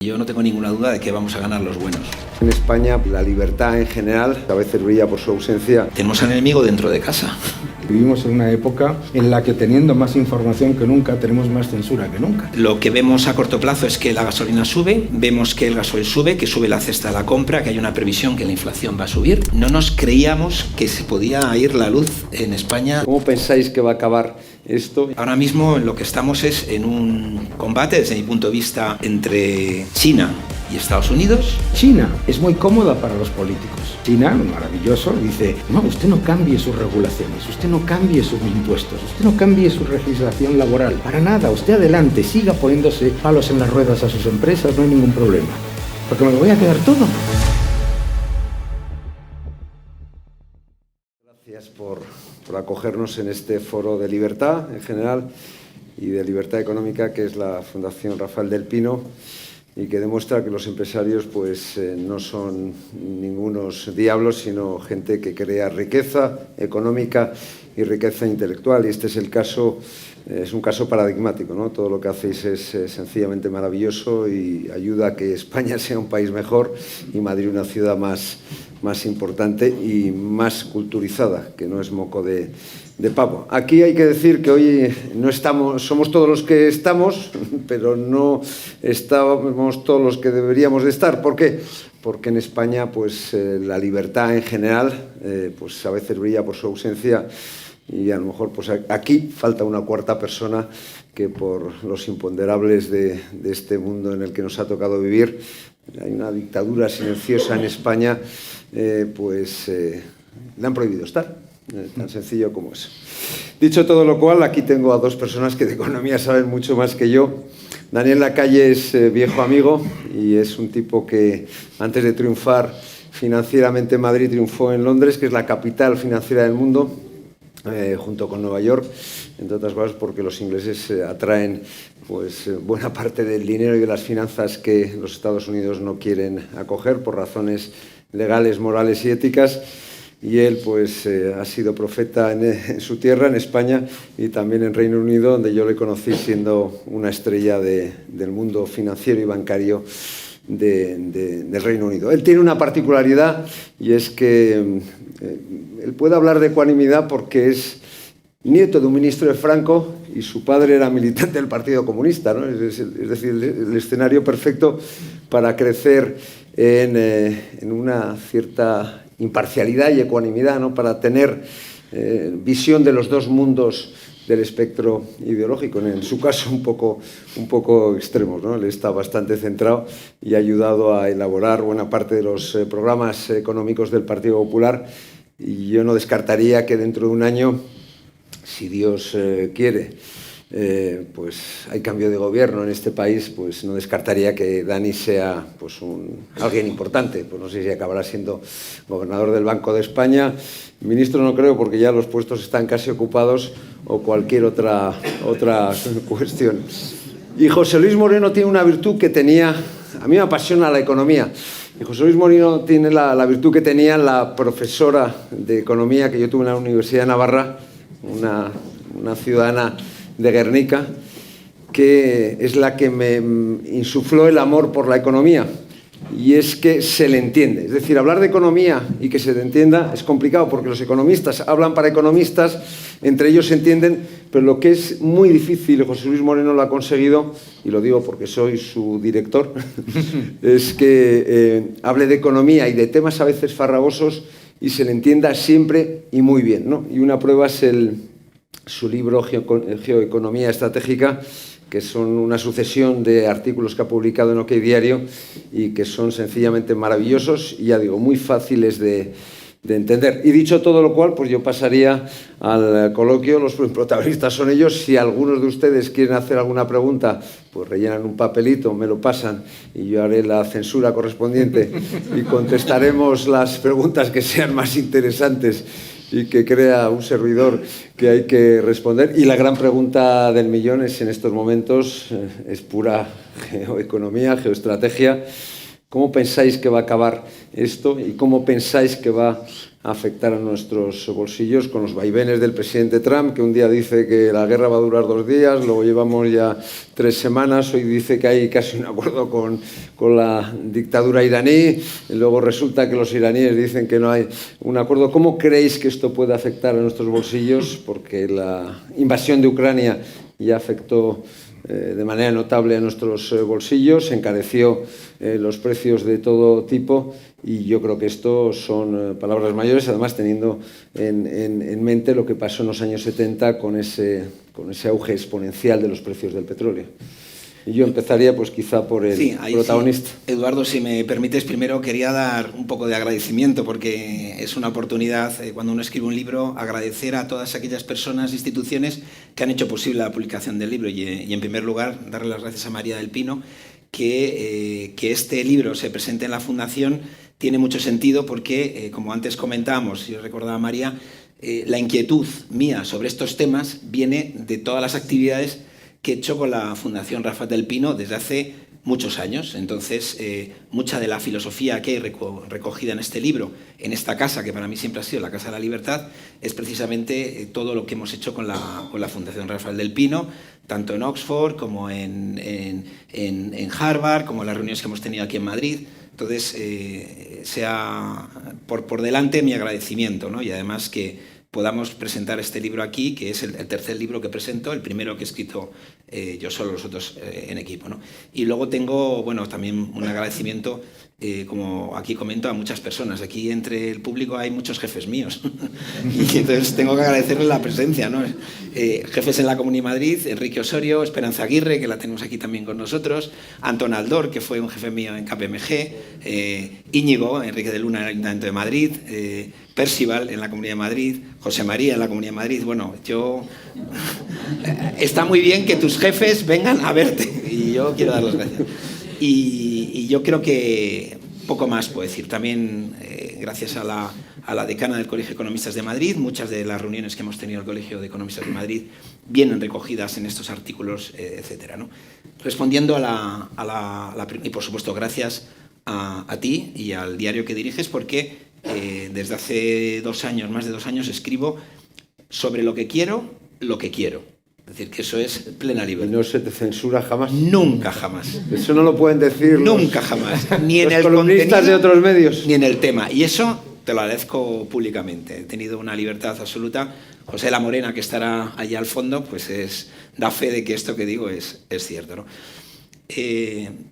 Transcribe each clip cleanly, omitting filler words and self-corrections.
Yo no tengo ninguna duda de que vamos a ganar los buenos. En España, la libertad en general a veces brilla por su ausencia. Tenemos al enemigo dentro de casa. Vivimos en una época en la que, teniendo más información que nunca, tenemos más censura que nunca. Lo que vemos a corto plazo es que la gasolina sube, vemos que el gasoil sube, que sube la cesta de la compra, que hay una previsión que la inflación va a subir. No nos creíamos que se podía ir la luz en España. ¿Cómo pensáis que va a acabar esto? Ahora mismo en lo que estamos es en un combate, desde mi punto de vista, entre China y Estados Unidos. China es muy cómoda para los políticos. China, maravilloso, dice: no, usted no cambie sus regulaciones, usted no cambie sus impuestos, usted no cambie su legislación laboral, para nada, usted adelante, siga poniéndose palos en las ruedas a sus empresas, no hay ningún problema, porque me lo voy a quedar todo. Gracias por acogernos en este foro de libertad en general y de libertad económica, que es la Fundación Rafael del Pino, y que demuestra que los empresarios no son ningunos diablos, sino gente que crea riqueza económica y riqueza intelectual. Y este es el caso, es un caso paradigmático, ¿no? Todo lo que hacéis es sencillamente maravilloso y ayuda a que España sea un país mejor y Madrid una ciudad más importante y más culturizada, que no es moco de pavo. Aquí hay que decir que hoy no estamos, somos todos los que estamos, pero no estamos todos los que deberíamos de estar. ¿Por qué? Porque en España la libertad en general a veces brilla por su ausencia, y a lo mejor aquí falta una cuarta persona que, por los imponderables de este mundo en el que nos ha tocado vivir, hay una dictadura silenciosa en España, le han prohibido estar. Tan sencillo como eso. Dicho todo lo cual, aquí tengo a dos personas que de economía saben mucho más que yo. Daniel Lacalle es viejo amigo y es un tipo que, antes de triunfar financieramente en Madrid, triunfó en Londres, que es la capital financiera del mundo, junto con Nueva York, entre otras cosas porque los ingleses atraen buena parte del dinero y de las finanzas que los Estados Unidos no quieren acoger por razones legales, morales y éticas. Y él ha sido profeta en su tierra, en España, y también en Reino Unido, donde yo le conocí siendo una estrella del mundo financiero y bancario del Reino Unido. Él tiene una particularidad, y es que él puede hablar de ecuanimidad porque es nieto de un ministro de Franco y su padre era militante del Partido Comunista, ¿no? Es decir, el escenario perfecto para crecer en una cierta imparcialidad y ecuanimidad, ¿no? Para tener visión de los dos mundos del espectro ideológico, en su caso un poco extremos, ¿no? Él está bastante centrado y ha ayudado a elaborar buena parte de los programas económicos del Partido Popular, y yo no descartaría que dentro de un año, si Dios quiere, hay cambio de gobierno en este país, no descartaría que Dani sea alguien importante. No sé si acabará siendo gobernador del Banco de España, ministro no creo, porque ya los puestos están casi ocupados, o cualquier otra cuestión. Y José Luis Moreno tiene una virtud que tenía, a mí me apasiona la economía, y José Luis Moreno tiene la virtud que tenía la profesora de economía que yo tuve en la Universidad de Navarra, una ciudadana de Guernica, que es la que me insufló el amor por la economía, y es que se le entiende. Es decir, hablar de economía y que se le entienda es complicado, porque los economistas hablan para economistas, entre ellos se entienden, pero lo que es muy difícil, José Luis Moreno lo ha conseguido, y lo digo porque soy su director, es que hable de economía y de temas a veces farragosos y se le entienda siempre y muy bien, ¿no? Y una prueba es su libro Geoeconomía Estratégica, que son una sucesión de artículos que ha publicado en OK Diario y que son sencillamente maravillosos y, ya digo, muy fáciles de entender. Y dicho todo lo cual, yo pasaría al coloquio. Los protagonistas son ellos. Si algunos de ustedes quieren hacer alguna pregunta, rellenan un papelito, me lo pasan y yo haré la censura correspondiente y contestaremos las preguntas que sean más interesantes y que crea un servidor que hay que responder. Y la gran pregunta del millón es, en estos momentos, es pura geoeconomía, geoestrategia, ¿Cómo pensáis que va a acabar esto y cómo pensáis que va a afectar a nuestros bolsillos con los vaivenes del presidente Trump, que un día dice que la guerra va a durar 2 días, luego llevamos ya 3 semanas, hoy dice que hay casi un acuerdo con la dictadura iraní, y luego resulta que los iraníes dicen que no hay un acuerdo? ¿Cómo creéis que esto puede afectar a nuestros bolsillos? Porque la invasión de Ucrania ya afectó de manera notable a nuestros bolsillos, encareció los precios de todo tipo, y yo creo que esto son palabras mayores, además teniendo en mente lo que pasó en los años 70 con ese auge exponencial de los precios del petróleo. Y yo empezaría pues quizá por el protagonista. Sí. Eduardo, si me permites, primero quería dar un poco de agradecimiento, porque es una oportunidad, cuando uno escribe un libro, agradecer a todas aquellas personas e instituciones que han hecho posible la publicación del libro, y en primer lugar darle las gracias a María del Pino, que este libro se presente en la Fundación. Tiene mucho sentido porque, como antes comentábamos, yo recordaba a María, la inquietud mía sobre estos temas viene de todas las actividades que he hecho con la Fundación Rafael del Pino desde hace muchos años. Entonces, mucha de la filosofía que hay recogida en este libro, en esta casa, que para mí siempre ha sido la Casa de la Libertad, es precisamente todo lo que hemos hecho con la Fundación Rafael del Pino, tanto en Oxford como en Harvard, como en las reuniones que hemos tenido aquí en Madrid. Entonces, sea por delante mi agradecimiento, ¿no? Y además que podamos presentar este libro aquí, que es el tercer libro que presento, el primero que he escrito yo solo, los otros en equipo, ¿no? Y luego tengo, bueno, también un agradecimiento, como aquí comento, a muchas personas. Aquí entre el público hay muchos jefes míos y entonces tengo que agradecerles la presencia, ¿no? Jefes en la Comunidad de Madrid, Enrique Osorio, Esperanza Aguirre, que la tenemos aquí también con nosotros, Antón Aldor, que fue un jefe mío en KPMG, Íñigo, Enrique de Luna en el Ayuntamiento de Madrid, Percival en la Comunidad de Madrid, José María en la Comunidad de Madrid. Bueno, está muy bien que tus jefes vengan a verte y yo quiero dar las gracias. Y yo creo que poco más puedo decir. También gracias a la decana del Colegio de Economistas de Madrid, muchas de las reuniones que hemos tenido en el Colegio de Economistas de Madrid vienen recogidas en estos artículos, etcétera, ¿no? Respondiendo y por supuesto gracias a ti y al diario que diriges, porque desde hace 2 años, más de 2 años, escribo sobre lo que quiero. Es decir, que eso es plena libertad. ¿Y no se te censura jamás? Nunca, jamás. Eso no lo pueden decir nunca, jamás. Ni en el columnistas de otros medios. Ni en el tema. Y eso te lo agradezco públicamente. He tenido una libertad absoluta. José La Morena, que estará allá al fondo, pues da fe de que esto que digo es cierto, ¿no?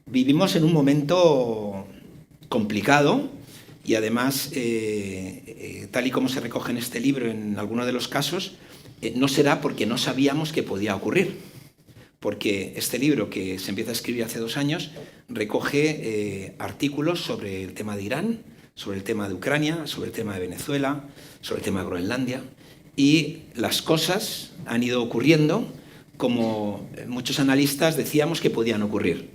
Vivimos en un momento complicado y además, tal y como se recoge en este libro, en alguno de los casos, no será porque no sabíamos que podía ocurrir. Porque este libro, que se empieza a escribir hace 2 años, recoge artículos sobre el tema de Irán, sobre el tema de Ucrania, sobre el tema de Venezuela, sobre el tema de Groenlandia. Y las cosas han ido ocurriendo como muchos analistas decíamos que podían ocurrir.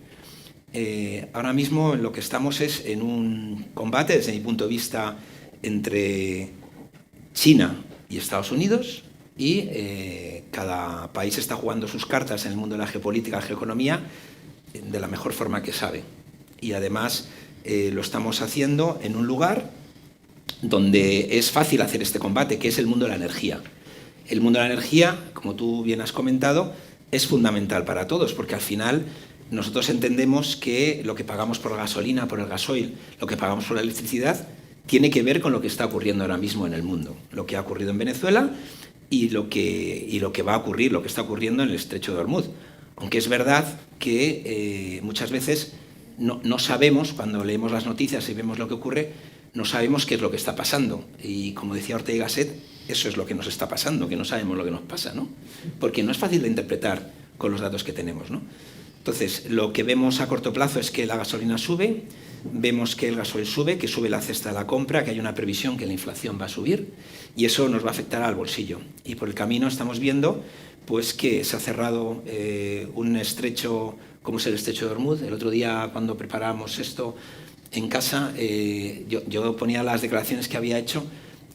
Ahora mismo en lo que estamos es en un combate, desde mi punto de vista, entre China y Estados Unidos, y cada país está jugando sus cartas en el mundo de la geopolítica, la geoeconomía, de la mejor forma que sabe. Y además lo estamos haciendo en un lugar donde es fácil hacer este combate, que es el mundo de la energía. El mundo de la energía, como tú bien has comentado, es fundamental para todos, porque al final nosotros entendemos que lo que pagamos por la gasolina, por el gasoil, lo que pagamos por la electricidad, tiene que ver con lo que está ocurriendo ahora mismo en el mundo. Lo que ha ocurrido en Venezuela y lo que va a ocurrir, lo que está ocurriendo en el Estrecho de Hormuz. Aunque es verdad que muchas veces no sabemos, cuando leemos las noticias y vemos lo que ocurre, no sabemos qué es lo que está pasando. Y como decía Ortega y Gasset, eso es lo que nos está pasando, que no sabemos lo que nos pasa, ¿no? Porque no es fácil de interpretar con los datos que tenemos, ¿no? Entonces, lo que vemos a corto plazo es que la gasolina sube, vemos que el gasoil sube, que sube la cesta de la compra, que hay una previsión que la inflación va a subir, y eso nos va a afectar al bolsillo. Y por el camino estamos viendo pues, que se ha cerrado un estrecho, como es el Estrecho de Hormuz. El otro día, cuando preparábamos esto en casa, yo ponía las declaraciones que había hecho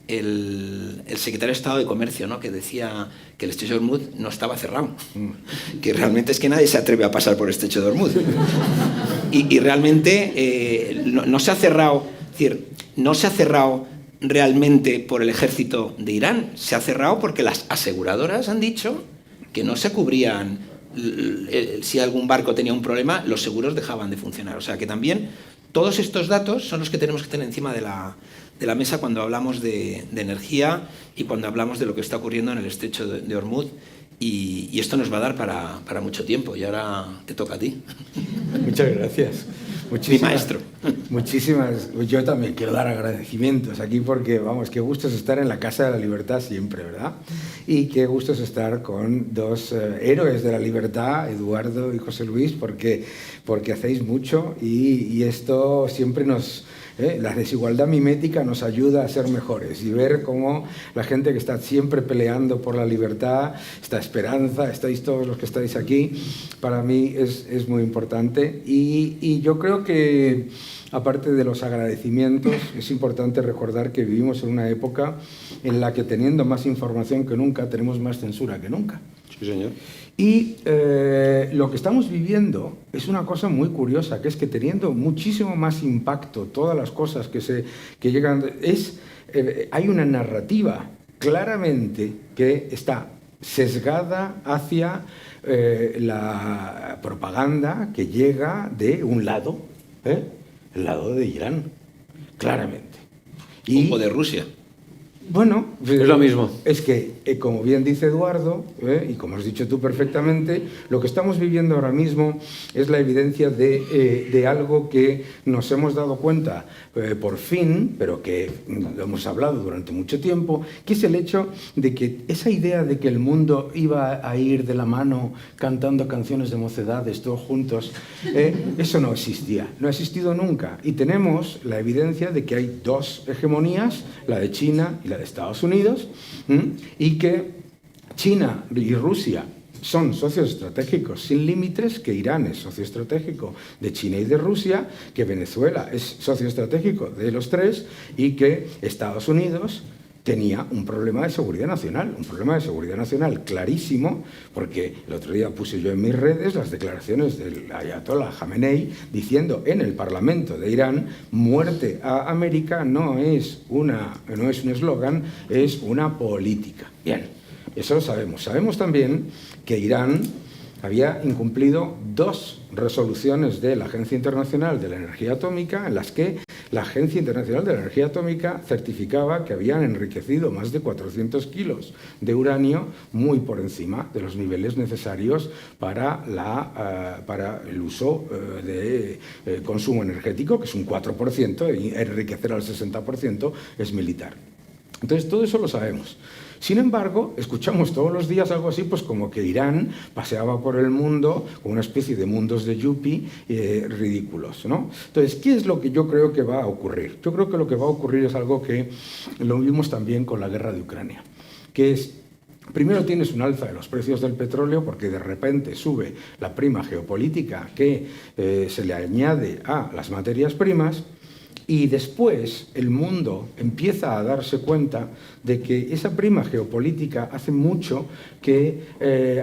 el secretario de Estado de Comercio, ¿no? Que decía que el Estrecho de Hormuz no estaba cerrado, que realmente es que nadie se atreve a pasar por el Estrecho de Hormuz. Y realmente no se ha cerrado, es decir, no se ha cerrado realmente por el ejército de Irán, se ha cerrado porque las aseguradoras han dicho que no se cubrían. Si algún barco tenía un problema, los seguros dejaban de funcionar. O sea que también todos estos datos son los que tenemos que tener encima de la mesa cuando hablamos de energía y cuando hablamos de lo que está ocurriendo en el estrecho de Hormuz. Y esto nos va a dar para mucho tiempo. Y ahora te toca a ti. Muchas gracias. Mi maestro. Muchísimas. Yo también quiero dar agradecimientos aquí porque, vamos, qué gusto es estar en la Casa de la Libertad siempre, ¿verdad? Y qué gusto es estar con dos héroes de la libertad, Eduardo y José Luis, porque hacéis mucho y esto siempre nos... La desigualdad mimética nos ayuda a ser mejores y ver cómo la gente que está siempre peleando por la libertad, esta esperanza, estáis todos los que estáis aquí, para mí es muy importante y yo creo que aparte de los agradecimientos es importante recordar que vivimos en una época en la que teniendo más información que nunca tenemos más censura que nunca. Sí, señor. Y lo que estamos viviendo es una cosa muy curiosa, que es que teniendo muchísimo más impacto todas las cosas que llegan, hay una narrativa claramente que está sesgada hacia la propaganda que llega de un lado, el lado de Irán, claramente. O de Rusia. Bueno, es lo mismo. Es que, como bien dice Eduardo, y como has dicho tú perfectamente, lo que estamos viviendo ahora mismo es la evidencia de algo que nos hemos dado cuenta por fin, pero que lo hemos hablado durante mucho tiempo, que es el hecho de que esa idea de que el mundo iba a ir de la mano cantando canciones de mocedades todos juntos, eso no existía, no ha existido nunca. Y tenemos la evidencia de que hay dos hegemonías, la de China y la de Estados Unidos, y que China y Rusia son socios estratégicos sin límites, que Irán es socio estratégico de China y de Rusia, que Venezuela es socio estratégico de los tres y que Estados Unidos tenía un problema de seguridad nacional clarísimo, porque el otro día puse yo en mis redes las declaraciones del Ayatollah Jamenei diciendo en el Parlamento de Irán: muerte a América no es un eslogan, es una política. Bien, eso lo sabemos. Sabemos también que Irán había incumplido 2 resoluciones de la Agencia Internacional de la Energía Atómica en las que la Agencia Internacional de la Energía Atómica certificaba que habían enriquecido más de 400 kilos de uranio, muy por encima de los niveles necesarios para el uso de consumo energético, que es un 4%, y enriquecer al 60% es militar. Entonces, todo eso lo sabemos. Sin embargo, escuchamos todos los días algo así, pues como que Irán paseaba por el mundo con una especie de mundos de yuppie ridículos, ¿no? Entonces, ¿qué es lo que yo creo que va a ocurrir? Yo creo que lo que va a ocurrir es algo que lo vimos también con la guerra de Ucrania, que es: primero tienes un alza de los precios del petróleo porque de repente sube la prima geopolítica que se le añade a las materias primas. Y después el mundo empieza a darse cuenta de que esa prima geopolítica hace mucho que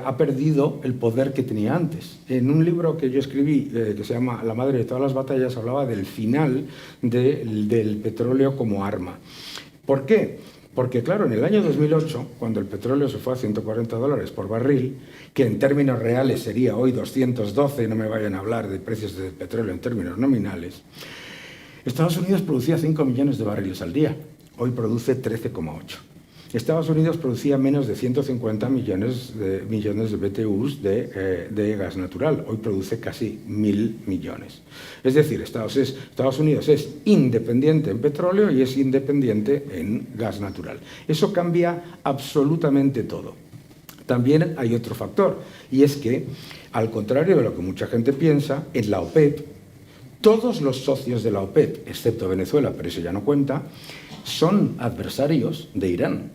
ha perdido el poder que tenía antes. En un libro que yo escribí, que se llama La madre de todas las batallas, hablaba del final del petróleo como arma. ¿Por qué? Porque, claro, en el año 2008, cuando el petróleo se fue a $140 por barril, que en términos reales sería hoy 212, no me vayan a hablar de precios del petróleo en términos nominales, Estados Unidos producía 5 millones de barriles al día, hoy produce 13,8. Estados Unidos producía menos de 150 millones de BTUs de gas natural, hoy produce casi 1.000 millones. Es decir, Estados Unidos es independiente en petróleo y es independiente en gas natural. Eso cambia absolutamente todo. También hay otro factor, y es que, al contrario de lo que mucha gente piensa, en la OPEP, todos los socios de la OPEP, excepto Venezuela, pero eso ya no cuenta, son adversarios de Irán.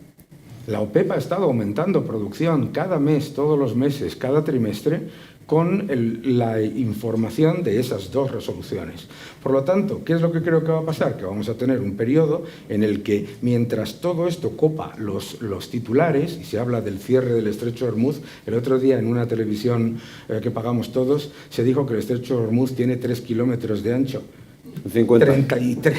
La OPEP ha estado aumentando producción cada mes, todos los meses, cada trimestre, con la información de esas dos resoluciones. Por lo tanto, ¿qué es lo que creo que va a pasar? Que vamos a tener un periodo en el que, mientras todo esto copa los titulares, y se habla del cierre del Estrecho de Hormuz, el otro día en una televisión que pagamos todos, se dijo que el Estrecho de Hormuz tiene 3 kilómetros de ancho. 50. 33.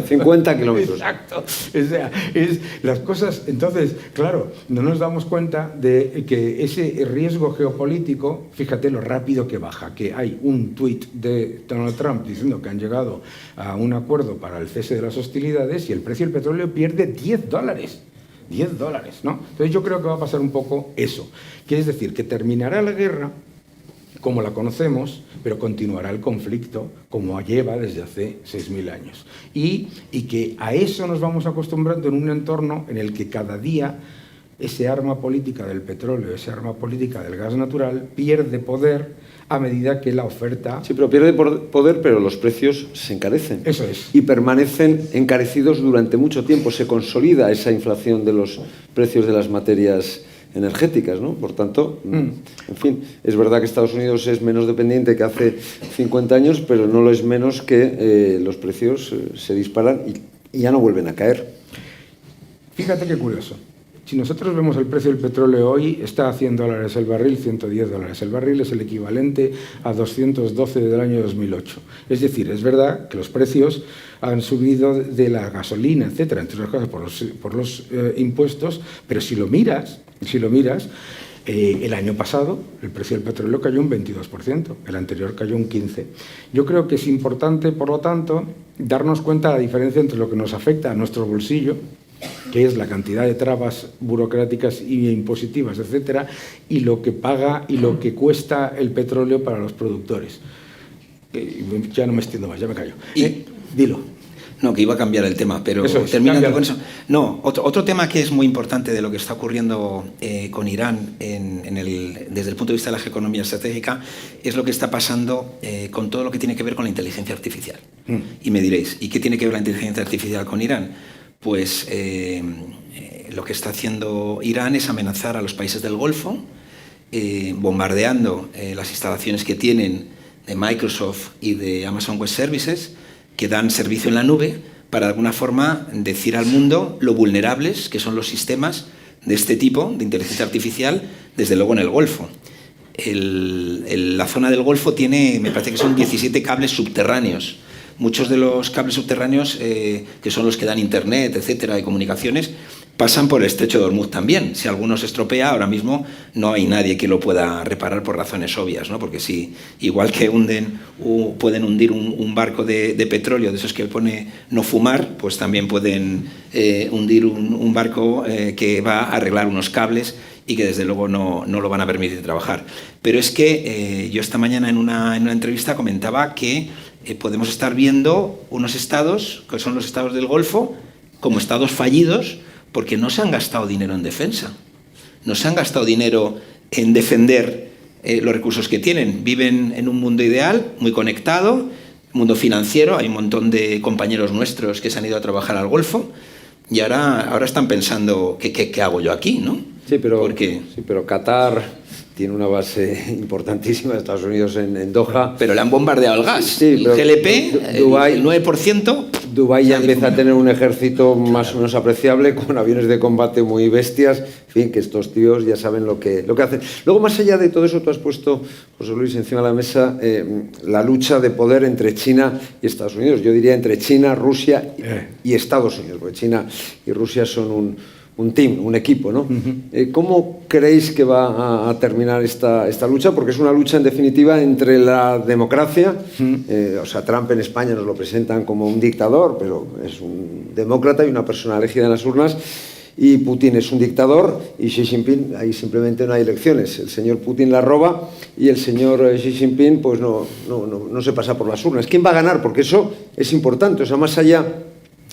50 kilómetros. Exacto. O sea, es las cosas. Entonces, claro, no nos damos cuenta de que ese riesgo geopolítico, fíjate lo rápido que baja, que hay un tuit de Donald Trump diciendo que han llegado a un acuerdo para el cese de las hostilidades y el precio del petróleo pierde $10. $10, ¿no? Entonces yo creo que va a pasar un poco eso. Que es decir, que terminará la guerra como la conocemos, pero continuará el conflicto como lleva desde hace 6.000 años. Y que a eso nos vamos acostumbrando en un entorno en el que cada día ese arma política del petróleo, ese arma política del gas natural, pierde poder a medida que la oferta... Sí, pero pierde poder, pero los precios se encarecen. Eso es. Y permanecen encarecidos durante mucho tiempo. Se consolida esa inflación de los precios de las materias energéticas, ¿no? Por tanto, en fin, es verdad que Estados Unidos es menos dependiente que hace 50 años, pero no lo es menos que los precios se disparan y ya no vuelven a caer. Fíjate qué curioso. Si nosotros vemos el precio del petróleo hoy, está a $100 el barril, $110. El barril es el equivalente a 212 del año 2008. Es decir, es verdad que los precios han subido de la gasolina, etcétera, entre otras cosas por los impuestos, pero si lo miras, el año pasado el precio del petróleo cayó un 22%, el anterior cayó un 15%. Yo creo que es importante, por lo tanto, darnos cuenta de la diferencia entre lo que nos afecta a nuestro bolsillo, que es la cantidad de trabas burocráticas y impositivas, etcétera, y lo que paga y lo que cuesta el petróleo para los productores. Ya no me extiendo más, ya me callo. Dilo. No, que iba a cambiar el tema, pero terminando con eso. No, otro tema que es muy importante de lo que está ocurriendo con Irán desde el punto de vista de la economía estratégica es lo que está pasando con todo lo que tiene que ver con la inteligencia artificial. Y me diréis, ¿y qué tiene que ver la inteligencia artificial con Irán? Pues lo que está haciendo Irán es amenazar a los países del Golfo, bombardeando las instalaciones que tienen de Microsoft y de Amazon Web Services, que dan servicio en la nube, para de alguna forma decir al mundo lo vulnerables que son los sistemas de este tipo de inteligencia artificial, desde luego en el Golfo. La zona del Golfo tiene, me parece que son 17 cables subterráneos. Muchos de los cables subterráneos, que son los que dan internet, etcétera, y comunicaciones, pasan por el Estrecho de Hormuz también. Si alguno se estropea, ahora mismo no hay nadie que lo pueda reparar por razones obvias, ¿no? Porque si, igual que pueden hundir un barco de petróleo, de esos que pone no fumar, pues también pueden hundir un barco que va a arreglar unos cables y que desde luego no lo van a permitir trabajar. Pero es que yo esta mañana en una entrevista comentaba que podemos estar viendo unos estados, que son los estados del Golfo, como estados fallidos, porque no se han gastado dinero en defensa, no se han gastado dinero en defender los recursos que tienen. Viven en un mundo ideal, muy conectado, mundo financiero, hay un montón de compañeros nuestros que se han ido a trabajar al Golfo y ahora están pensando, ¿qué hago yo aquí, no? Sí, pero Qatar tiene una base importantísima de Estados Unidos en Doha. Pero le han bombardeado el gas. Sí, el GLP, Dubái, el 9%. Dubái ya empieza a tener un ejército más o menos apreciable, con aviones de combate muy bestias. En fin, que estos tíos ya saben lo que hacen. Luego, más allá de todo eso, tú has puesto, José Luis, encima de la mesa la lucha de poder entre China y Estados Unidos. Yo diría entre China, Rusia y Estados Unidos, porque China y Rusia son un team, un equipo, ¿no? ¿Cómo creéis que va a terminar esta lucha? Porque es una lucha, en definitiva, entre la democracia, o sea, Trump en España nos lo presentan como un dictador, pero es un demócrata y una persona elegida en las urnas, y Putin es un dictador, y Xi Jinping, ahí simplemente no hay elecciones. El señor Putin la roba y el señor Xi Jinping pues no se pasa por las urnas. ¿Quién va a ganar? Porque eso es importante. O sea, más allá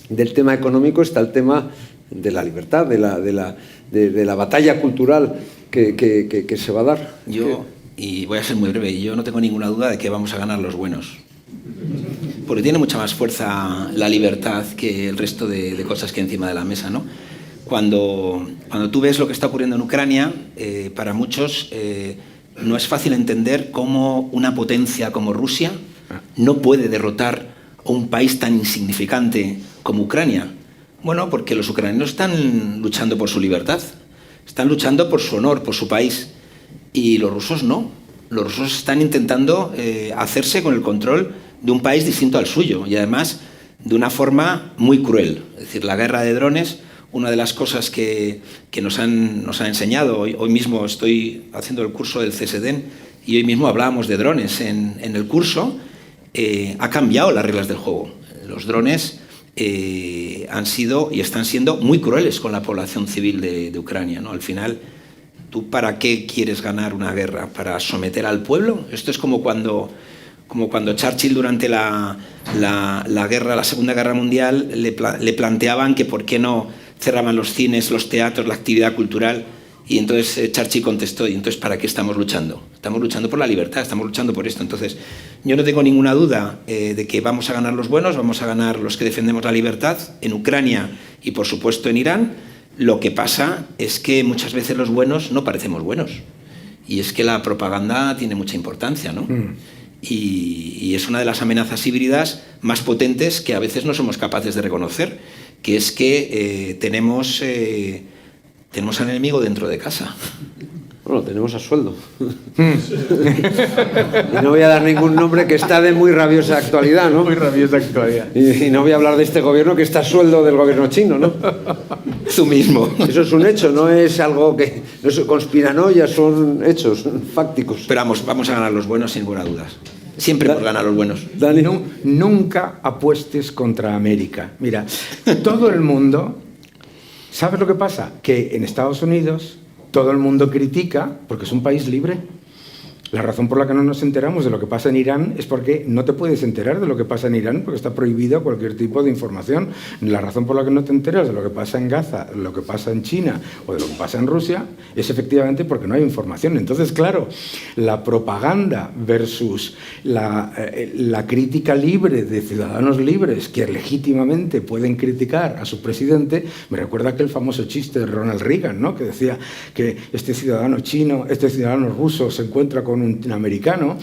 del tema económico está el tema de la libertad, de la batalla cultural que se va a dar. Y voy a ser muy breve, yo no tengo ninguna duda de que vamos a ganar los buenos. Porque tiene mucha más fuerza la libertad que el resto de cosas que hay encima de la mesa, ¿no? Cuando tú ves lo que está ocurriendo en Ucrania, para muchos no es fácil entender cómo una potencia como Rusia no puede derrotar a un país tan insignificante como Ucrania. Bueno, porque los ucranianos están luchando por su libertad, están luchando por su honor, por su país, y los rusos no. Los rusos están intentando hacerse con el control de un país distinto al suyo, y además de una forma muy cruel. Es decir, la guerra de drones, una de las cosas que nos han enseñado, hoy mismo estoy haciendo el curso del CSDEN y hoy mismo hablábamos de drones en el curso, ha cambiado las reglas del juego. Los drones han sido y están siendo muy crueles con la población civil de Ucrania, ¿no? Al final, ¿tú para qué quieres ganar una guerra? ¿Para someter al pueblo? Esto es como cuando Churchill durante la Segunda Guerra Mundial le planteaban que por qué no cerraban los cines, los teatros, la actividad cultural, y entonces Churchill contestó, ¿y entonces para qué estamos luchando? Estamos luchando por la libertad, estamos luchando por esto. Entonces, yo no tengo ninguna duda de que vamos a ganar los buenos, vamos a ganar los que defendemos la libertad en Ucrania y, por supuesto, en Irán. Lo que pasa es que muchas veces los buenos no parecemos buenos, y es que la propaganda tiene mucha importancia, ¿no? Y es una de las amenazas híbridas más potentes que a veces no somos capaces de reconocer, que es que tenemos al enemigo dentro de casa. Bueno, tenemos a sueldo. Y no voy a dar ningún nombre, que está de muy rabiosa actualidad, ¿no? Muy rabiosa actualidad. Y no voy a hablar de este gobierno que está a sueldo del gobierno chino, ¿no? Tú mismo. Eso es un hecho, no es algo que... No es conspiranoia, son hechos fácticos. Pero vamos a ganar los buenos sin lugar a dudas. Siempre hemos ganado los buenos. Dani. Nunca apuestes contra América. Mira, todo el mundo... ¿Sabes lo que pasa? Que en Estados Unidos todo el mundo critica porque es un país libre. La razón por la que no nos enteramos de lo que pasa en Irán es porque no te puedes enterar de lo que pasa en Irán porque está prohibido cualquier tipo de información. La razón por la que no te enteras de lo que pasa en Gaza, lo que pasa en China o de lo que pasa en Rusia es efectivamente porque no hay información. Entonces, claro, la propaganda versus la crítica libre de ciudadanos libres que legítimamente pueden criticar a su presidente, me recuerda aquel famoso chiste de Ronald Reagan, ¿no? Que decía que este ciudadano chino, este ciudadano ruso se encuentra con un americano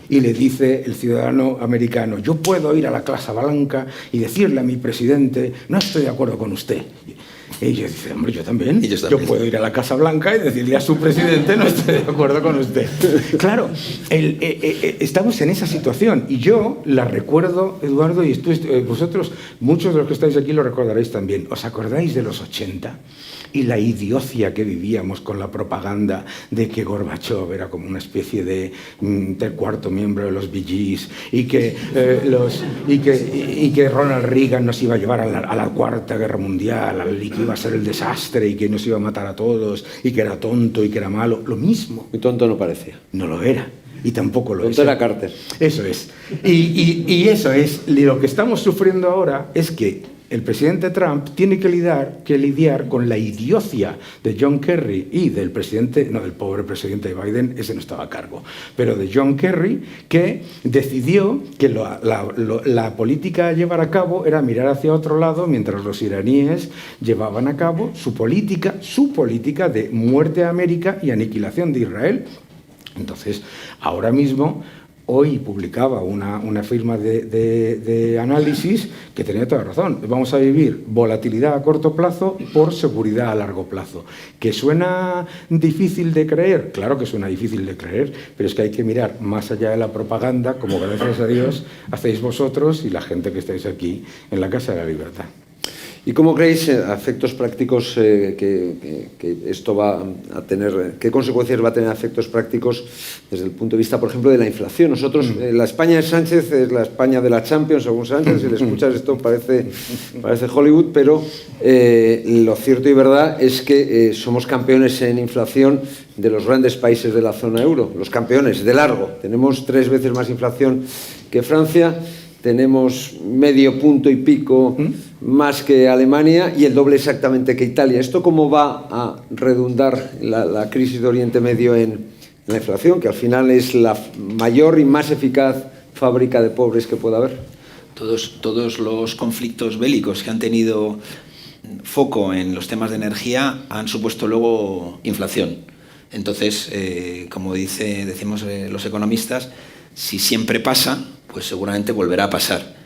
y le dice el ciudadano americano: yo puedo ir a la Casa Blanca y decirle a mi presidente, no estoy de acuerdo con usted. Y ella dice: hombre, yo también. Yo puedo ir a la Casa Blanca y decirle a su presidente, no estoy de acuerdo con usted. Claro, estamos en esa situación y yo la recuerdo, Eduardo, y vosotros, muchos de los que estáis aquí lo recordaréis también. ¿Os acordáis de los 80? Y la idiocia que vivíamos con la propaganda de que Gorbachev era como una especie de cuarto miembro de los Bee Gees y que Ronald Reagan nos iba a llevar a la Cuarta Guerra Mundial y que iba a ser el desastre y que nos iba a matar a todos y que era tonto y que era malo. Lo mismo. Y tonto no parecía. No lo era. Y tampoco lo es. Tonto era Carter. Eso es. Y eso es. Lo que estamos sufriendo ahora es que el presidente Trump tiene que lidiar con la idiocia de John Kerry y del pobre presidente Biden, ese no estaba a cargo, pero de John Kerry, que decidió que la política a llevar a cabo era mirar hacia otro lado mientras los iraníes llevaban a cabo su política de muerte a América y aniquilación de Israel. Entonces, ahora mismo... Hoy publicaba una firma de análisis que tenía toda razón. Vamos a vivir volatilidad a corto plazo por seguridad a largo plazo. ¿Que suena difícil de creer? Claro que suena difícil de creer, pero es que hay que mirar más allá de la propaganda, como gracias a Dios hacéis vosotros y la gente que estáis aquí en la Casa de la Libertad. ¿Y cómo creéis, a efectos prácticos, que esto va a tener, qué consecuencias va a tener a efectos prácticos desde el punto de vista, por ejemplo, de la inflación? Nosotros, la España de Sánchez es la España de la Champions, según Sánchez, si le escuchas esto parece Hollywood, pero lo cierto y verdad es que somos campeones en inflación de los grandes países de la zona euro, los campeones, de largo. Tenemos 3 veces más inflación que Francia, tenemos medio punto y pico más que Alemania y el doble exactamente que Italia. ¿Esto cómo va a redundar la crisis de Oriente Medio en la inflación, que al final es la mayor y más eficaz fábrica de pobres que pueda haber? Todos los conflictos bélicos que han tenido foco en los temas de energía han supuesto luego inflación. Entonces, como decimos los economistas, si siempre pasa, pues seguramente volverá a pasar.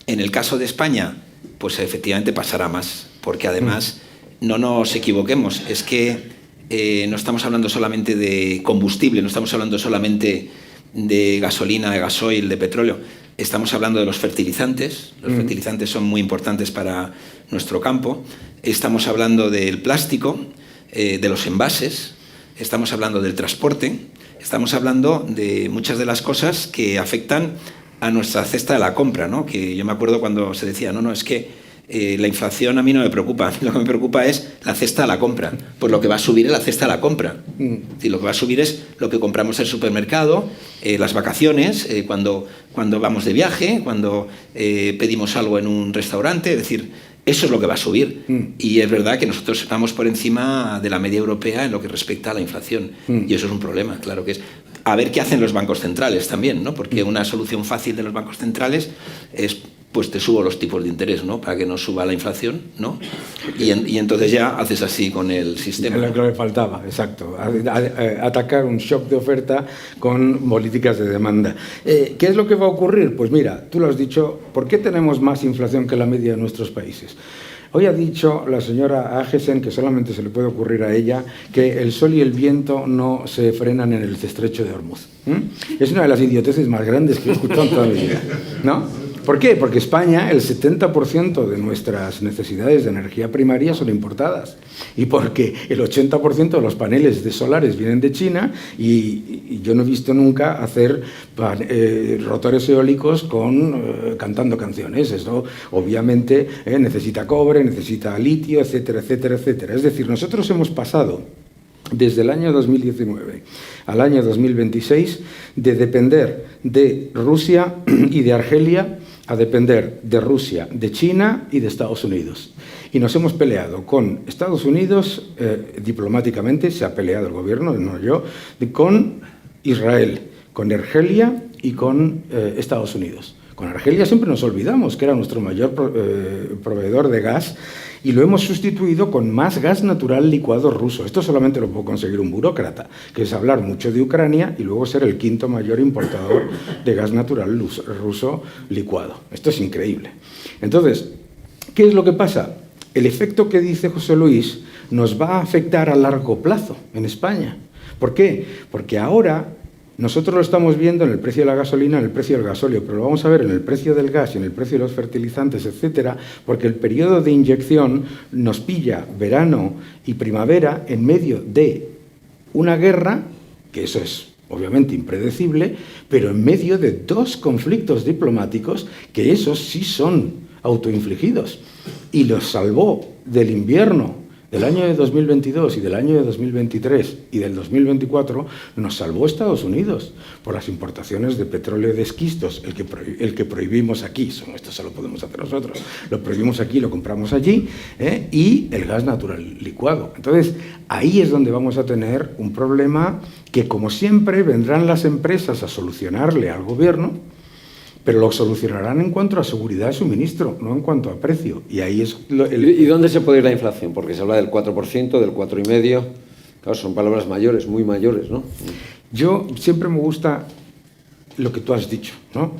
En el caso de España, pues efectivamente pasará más, porque además, no nos equivoquemos, es que no estamos hablando solamente de combustible, no estamos hablando solamente de gasolina, de gasoil, de petróleo, estamos hablando de los fertilizantes. Los fertilizantes son muy importantes para nuestro campo. Estamos hablando del plástico, de los envases, estamos hablando del transporte, estamos hablando de muchas de las cosas que afectan a nuestra cesta de la compra, ¿no? Que yo me acuerdo cuando se decía, no, es que la inflación a mí no me preocupa, lo que me preocupa es la cesta de la compra, pues lo que va a subir es la cesta de la compra. Y lo que va a subir es lo que compramos en el supermercado, las vacaciones, cuando vamos de viaje, cuando pedimos algo en un restaurante, es decir, eso es lo que va a subir. Y es verdad que nosotros estamos por encima de la media europea en lo que respecta a la inflación. Y eso es un problema, claro que es. A ver qué hacen los bancos centrales también, ¿no? Porque una solución fácil de los bancos centrales es, pues te subo los tipos de interés, ¿no? Para que no suba la inflación, ¿no? Y entonces ya haces así con el sistema. Es lo que le faltaba, exacto. Atacar un shock de oferta con políticas de demanda. ¿Qué es lo que va a ocurrir? Pues mira, tú lo has dicho, ¿por qué tenemos más inflación que la media de nuestros países? Hoy ha dicho la señora Agesen, que solamente se le puede ocurrir a ella, que el sol y el viento no se frenan en el estrecho de Hormuz. Es una de las idioteces más grandes que he escuchado en toda mi vida, ¿no? ¿Por qué? Porque España, el 70% de nuestras necesidades de energía primaria son importadas. Y porque el 80% de los paneles de solares vienen de China y yo no he visto nunca hacer rotores eólicos cantando canciones. Eso obviamente necesita cobre, necesita litio, etcétera, etcétera, etcétera. Es decir, nosotros hemos pasado desde el año 2019 al año 2026 de depender de Rusia y de Argelia a depender de Rusia, de China y de Estados Unidos. Y nos hemos peleado con Estados Unidos, diplomáticamente, se ha peleado el gobierno, no yo, con Israel, con Argelia y con Estados Unidos. Con Argelia siempre nos olvidamos que era nuestro mayor proveedor de gas y lo hemos sustituido con más gas natural licuado ruso. Esto solamente lo puede conseguir un burócrata, que es hablar mucho de Ucrania y luego ser el quinto mayor importador de gas natural ruso licuado. Esto es increíble. Entonces, ¿qué es lo que pasa? El efecto que dice José Luis nos va a afectar a largo plazo en España. ¿Por qué? Porque ahora nosotros lo estamos viendo en el precio de la gasolina, en el precio del gasóleo, pero lo vamos a ver en el precio del gas y en el precio de los fertilizantes, etcétera, porque el periodo de inyección nos pilla verano y primavera en medio de una guerra, que eso es obviamente impredecible, pero en medio de dos conflictos diplomáticos que esos sí son autoinfligidos. Y los salvó del invierno del año de 2022 y del año de 2023 y del 2024 nos salvó Estados Unidos por las importaciones de petróleo de esquistos, el que prohibimos aquí, esto solo podemos hacer nosotros, lo prohibimos aquí, lo compramos allí, y el gas natural licuado. Entonces, ahí es donde vamos a tener un problema que, como siempre, vendrán las empresas a solucionarle al gobierno, pero lo solucionarán en cuanto a seguridad de suministro, no en cuanto a precio. Y ahí es ¿Y dónde se puede ir la inflación? Porque se habla del 4%, del 4,5%. Claro, son palabras mayores, muy mayores, ¿no? Yo siempre me gusta lo que tú has dicho, ¿no?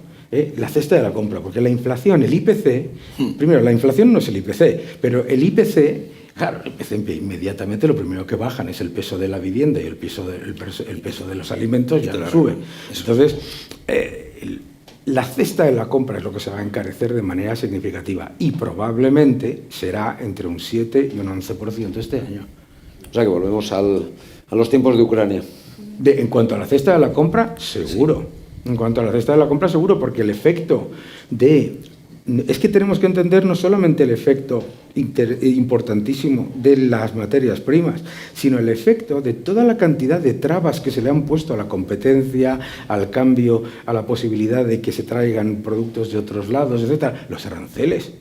La cesta de la compra, porque la inflación, el IPC... Primero, la inflación no es el IPC, pero el IPC... Claro, el IPC inmediatamente lo primero que bajan es el peso de la vivienda y el peso de los alimentos ya lo suben. Entonces, la cesta de la compra es lo que se va a encarecer de manera significativa y probablemente será entre un 7 y un 11% este año. O sea que volvemos a los tiempos de Ucrania. En cuanto a la cesta de la compra, seguro. Sí. En cuanto a la cesta de la compra, seguro, porque el efecto de... Es que tenemos que entender no solamente el efecto importantísimo de las materias primas, sino el efecto de toda la cantidad de trabas que se le han puesto a la competencia, al cambio, a la posibilidad de que se traigan productos de otros lados, etc. Los aranceles,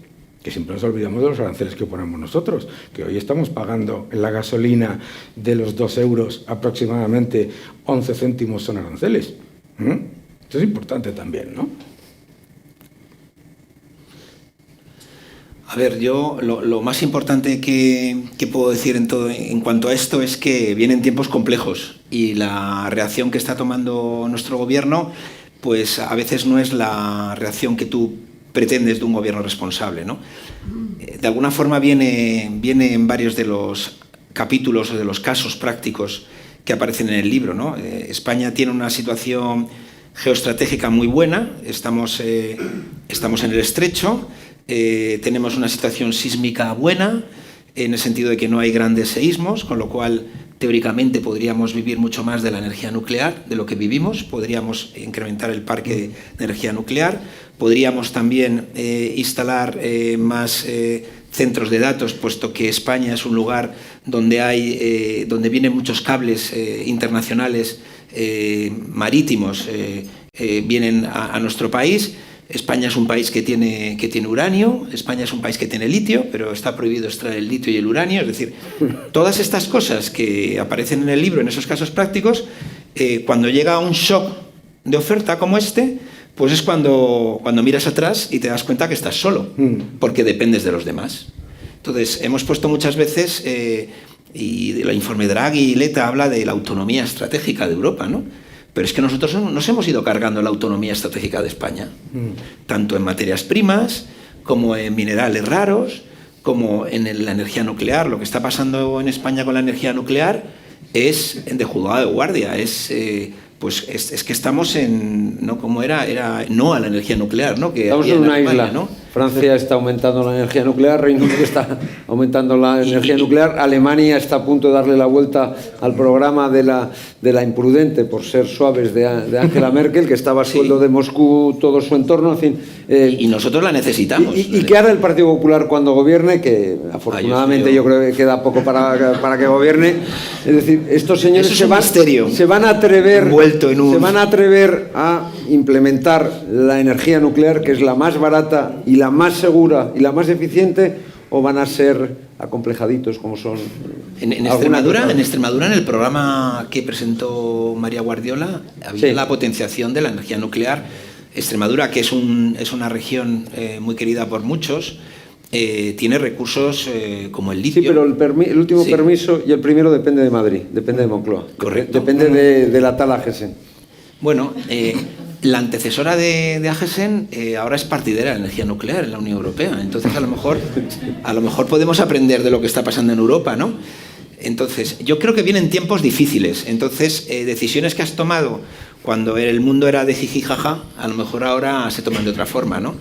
que siempre nos olvidamos de los aranceles que ponemos nosotros, que hoy estamos pagando en la gasolina de los 2 euros aproximadamente 11 céntimos son aranceles. Esto es importante también, ¿no? A ver, yo lo más importante que puedo decir en cuanto a esto es que vienen tiempos complejos y la reacción que está tomando nuestro gobierno, pues a veces no es la reacción que tú pretendes de un gobierno responsable, ¿no? De alguna forma viene en varios de los capítulos o de los casos prácticos que aparecen en el libro, ¿no? España tiene una situación geoestratégica muy buena, estamos en el estrecho. Tenemos una situación sísmica buena, en el sentido de que no hay grandes seísmos, con lo cual teóricamente podríamos vivir mucho más de la energía nuclear de lo que vivimos, podríamos incrementar el parque de energía nuclear, podríamos también instalar más centros de datos, puesto que España es un lugar donde vienen muchos cables internacionales marítimos, vienen a nuestro país. España es un país que tiene uranio, España es un país que tiene litio, pero está prohibido extraer el litio y el uranio. Es decir, todas estas cosas que aparecen en el libro, en esos casos prácticos, cuando llega un shock de oferta como este, pues es cuando miras atrás y te das cuenta que estás solo, porque dependes de los demás. Entonces, hemos puesto muchas veces, y el informe Draghi y Letta habla de la autonomía estratégica de Europa, ¿no? Pero es que nosotros nos hemos ido cargando la autonomía estratégica de España, tanto en materias primas, como en minerales raros, como en la energía nuclear. Lo que está pasando en España con la energía nuclear es de juzgado de guardia, es que estamos en, ¿no? Como era no a la energía nuclear, ¿no? Que estamos en una isla, ¿no? Francia está aumentando la energía nuclear, Reino Unido está aumentando la energía nuclear, Alemania está a punto de darle la vuelta al programa de la imprudente, por ser suaves, de Angela Merkel, que estaba a sueldo de Moscú todo su entorno, en fin. Y nosotros la necesitamos. ¿Y qué hará el Partido Popular cuando gobierne? Que afortunadamente yo creo que queda poco para que gobierne. Es decir, estos señores se van a atrever a implementar la energía nuclear, que es la más barata y la más segura y la más eficiente, o van a ser acomplejaditos como son. En Extremadura, en el programa que presentó María Guardiola, había la potenciación de la energía nuclear. Extremadura, que es una región muy querida por muchos, tiene recursos como el litio. Sí, pero el último permiso y el primero depende de Madrid, depende de Moncloa. Correcto. Depende de la tal AGESEN. Bueno, la antecesora de AGESEN ahora es partidera de la energía nuclear en la Unión Europea. Entonces, a lo mejor podemos aprender de lo que está pasando en Europa, ¿no? Entonces, yo creo que vienen tiempos difíciles. Entonces, decisiones que has tomado cuando el mundo era de jiji jaja, a lo mejor ahora se toman de otra forma, ¿no?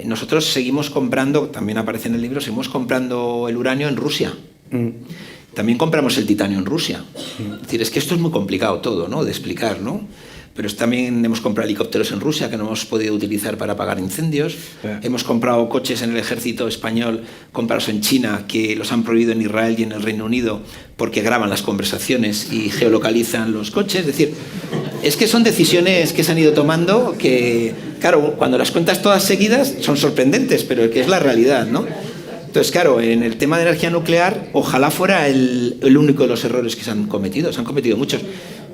Nosotros seguimos comprando, también aparece en el libro, seguimos comprando el uranio en Rusia. También compramos el titanio en Rusia. Es decir, es que esto es muy complicado todo, ¿no? De explicar, ¿no? Pero también hemos comprado helicópteros en Rusia que no hemos podido utilizar para apagar incendios. Hemos comprado coches en el ejército español comprados en China que los han prohibido en Israel y en el Reino Unido porque graban las conversaciones y geolocalizan los coches. Es decir, es que son decisiones que se han ido tomando que, claro, cuando las cuentas todas seguidas son sorprendentes, pero que es la realidad, ¿no? Entonces, claro, en el tema de energía nuclear, ojalá fuera el único de los errores que se han cometido muchos.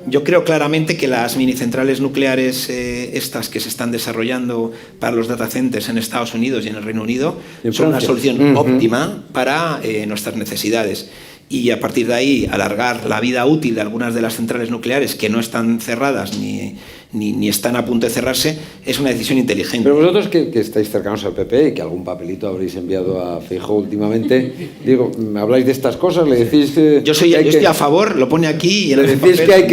Yo creo claramente que las minicentrales nucleares estas que se están desarrollando para los data centers en Estados Unidos y en el Reino Unido son una solución óptima para nuestras necesidades. Y a partir de ahí alargar la vida útil de algunas de las centrales nucleares que no están cerradas ni están a punto de cerrarse es una decisión inteligente. Pero vosotros que estáis cercanos al PP y que algún papelito habréis enviado a Feijóo últimamente, digo, habláis de estas cosas, le decís que... Yo estoy a favor, lo pone aquí y en le decís papel, que hay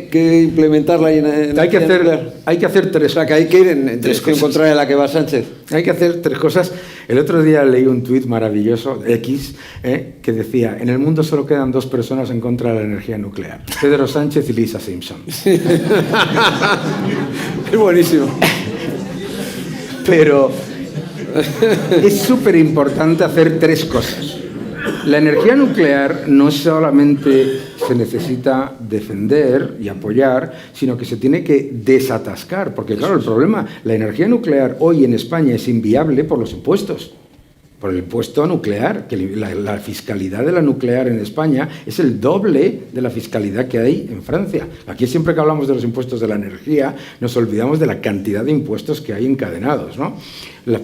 que implementarla en hay que hacer tres. O sea, que hay que ir en dirección contraria a la que va Sánchez. Hay que hacer tres cosas. El otro día leí un tuit maravilloso, X, que decía: en el mundo solo quedan dos personas en contra de la energía nuclear: Pedro Sánchez y Lisa Simpson. Es buenísimo. Pero es súper importante hacer tres cosas. La energía nuclear no solamente se necesita defender y apoyar, sino que se tiene que desatascar, porque claro, el problema, la energía nuclear hoy en España es inviable por los impuestos. Por el impuesto nuclear, que la fiscalidad de la nuclear en España es el doble de la fiscalidad que hay en Francia. Aquí siempre que hablamos de los impuestos de la energía nos olvidamos de la cantidad de impuestos que hay encadenados, ¿no?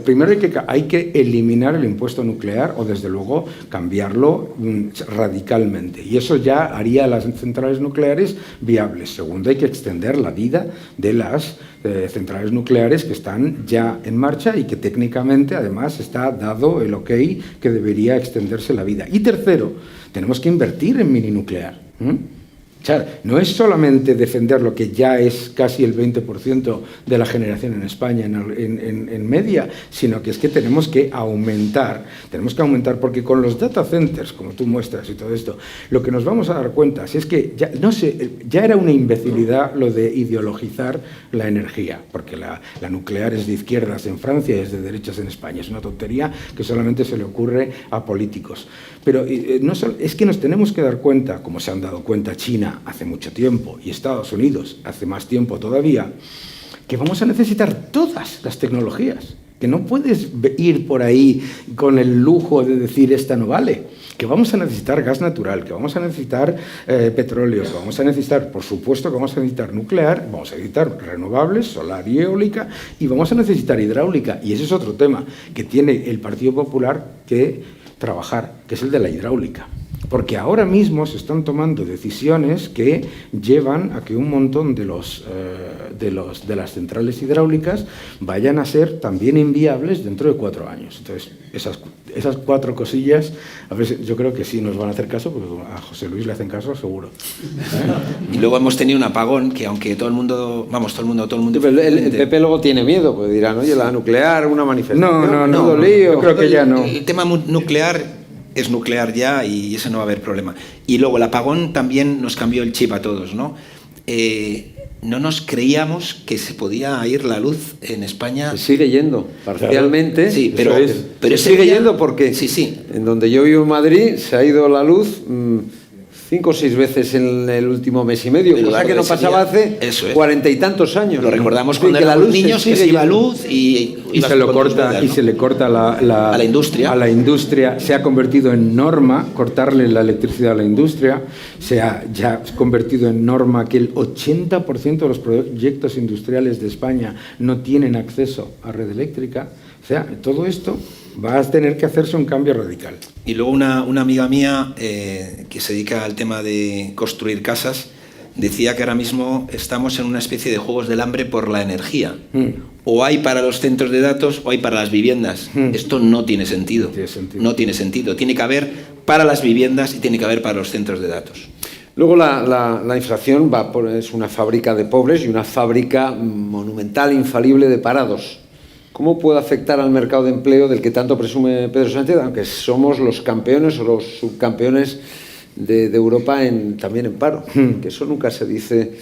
Primero hay que eliminar el impuesto nuclear o, desde luego, cambiarlo radicalmente. Y eso ya haría las centrales nucleares viables. Segundo, hay que extender la vida de las centrales nucleares que están ya en marcha y que técnicamente, además, está dado el ok que debería extenderse la vida. Y tercero, tenemos que invertir en mininuclear. O sea, no es solamente defender lo que ya es casi el 20% de la generación en España en media, sino que es que tenemos que aumentar porque con los data centers, como tú muestras y todo esto, lo que nos vamos a dar cuenta es que ya era una imbecilidad lo de ideologizar la energía, porque la nuclear es de izquierdas en Francia y es de derechas en España. Es una tontería que solamente se le ocurre a políticos. Pero es que nos tenemos que dar cuenta, como se han dado cuenta China hace mucho tiempo y Estados Unidos hace más tiempo todavía, que vamos a necesitar todas las tecnologías, que no puedes ir por ahí con el lujo de decir esta no vale, que vamos a necesitar gas natural, que vamos a necesitar petróleo, que vamos a necesitar, por supuesto, que vamos a necesitar nuclear, vamos a necesitar renovables, solar y eólica, y vamos a necesitar hidráulica. Y ese es otro tema que tiene el Partido Popular que trabajar, que es el de la hidráulica. Porque ahora mismo se están tomando decisiones que llevan a que un montón de las centrales hidráulicas vayan a ser también inviables dentro de 4 años. Entonces, esas 4 cosillas, a ver, yo creo que sí nos van a hacer caso, porque a José Luis le hacen caso, seguro. Y luego hemos tenido un apagón que, aunque todo el mundo... Sí, pero el PP luego tiene miedo, pues dirán, oye, la nuclear, una manifestación... No, lío. Yo creo que ya no. El tema nuclear es nuclear ya y ese no va a haber problema. Y luego el apagón también nos cambió el chip a todos, ¿no? No nos creíamos que se podía ir la luz en España. Se sigue yendo, parcialmente. Claro. Sí, pero se sigue yendo porque sí. En donde yo vivo en Madrid se ha ido la luz 5 o 6 veces en el último mes y medio, cosa que no pasaba hace 40 y tantos años. Lo recordamos cuando éramos niños, que se iba luz y se le corta a la industria. Se ha convertido en norma cortarle la electricidad a la industria. Se ha ya convertido en norma que el 80% de los proyectos industriales de España no tienen acceso a red eléctrica. O sea, todo esto va a tener que hacerse un cambio radical. Y luego una amiga mía que se dedica al tema de construir casas decía que ahora mismo estamos en una especie de juegos del hambre por la energía. O hay para los centros de datos o hay para las viviendas. Esto no tiene sentido. No tiene sentido. Tiene que haber para las viviendas y tiene que haber para los centros de datos. Luego la inflación es una fábrica de pobres y una fábrica monumental, infalible de parados. ¿Cómo puede afectar al mercado de empleo del que tanto presume Pedro Sánchez, aunque somos los campeones o los subcampeones de Europa también en paro? Que eso nunca se dice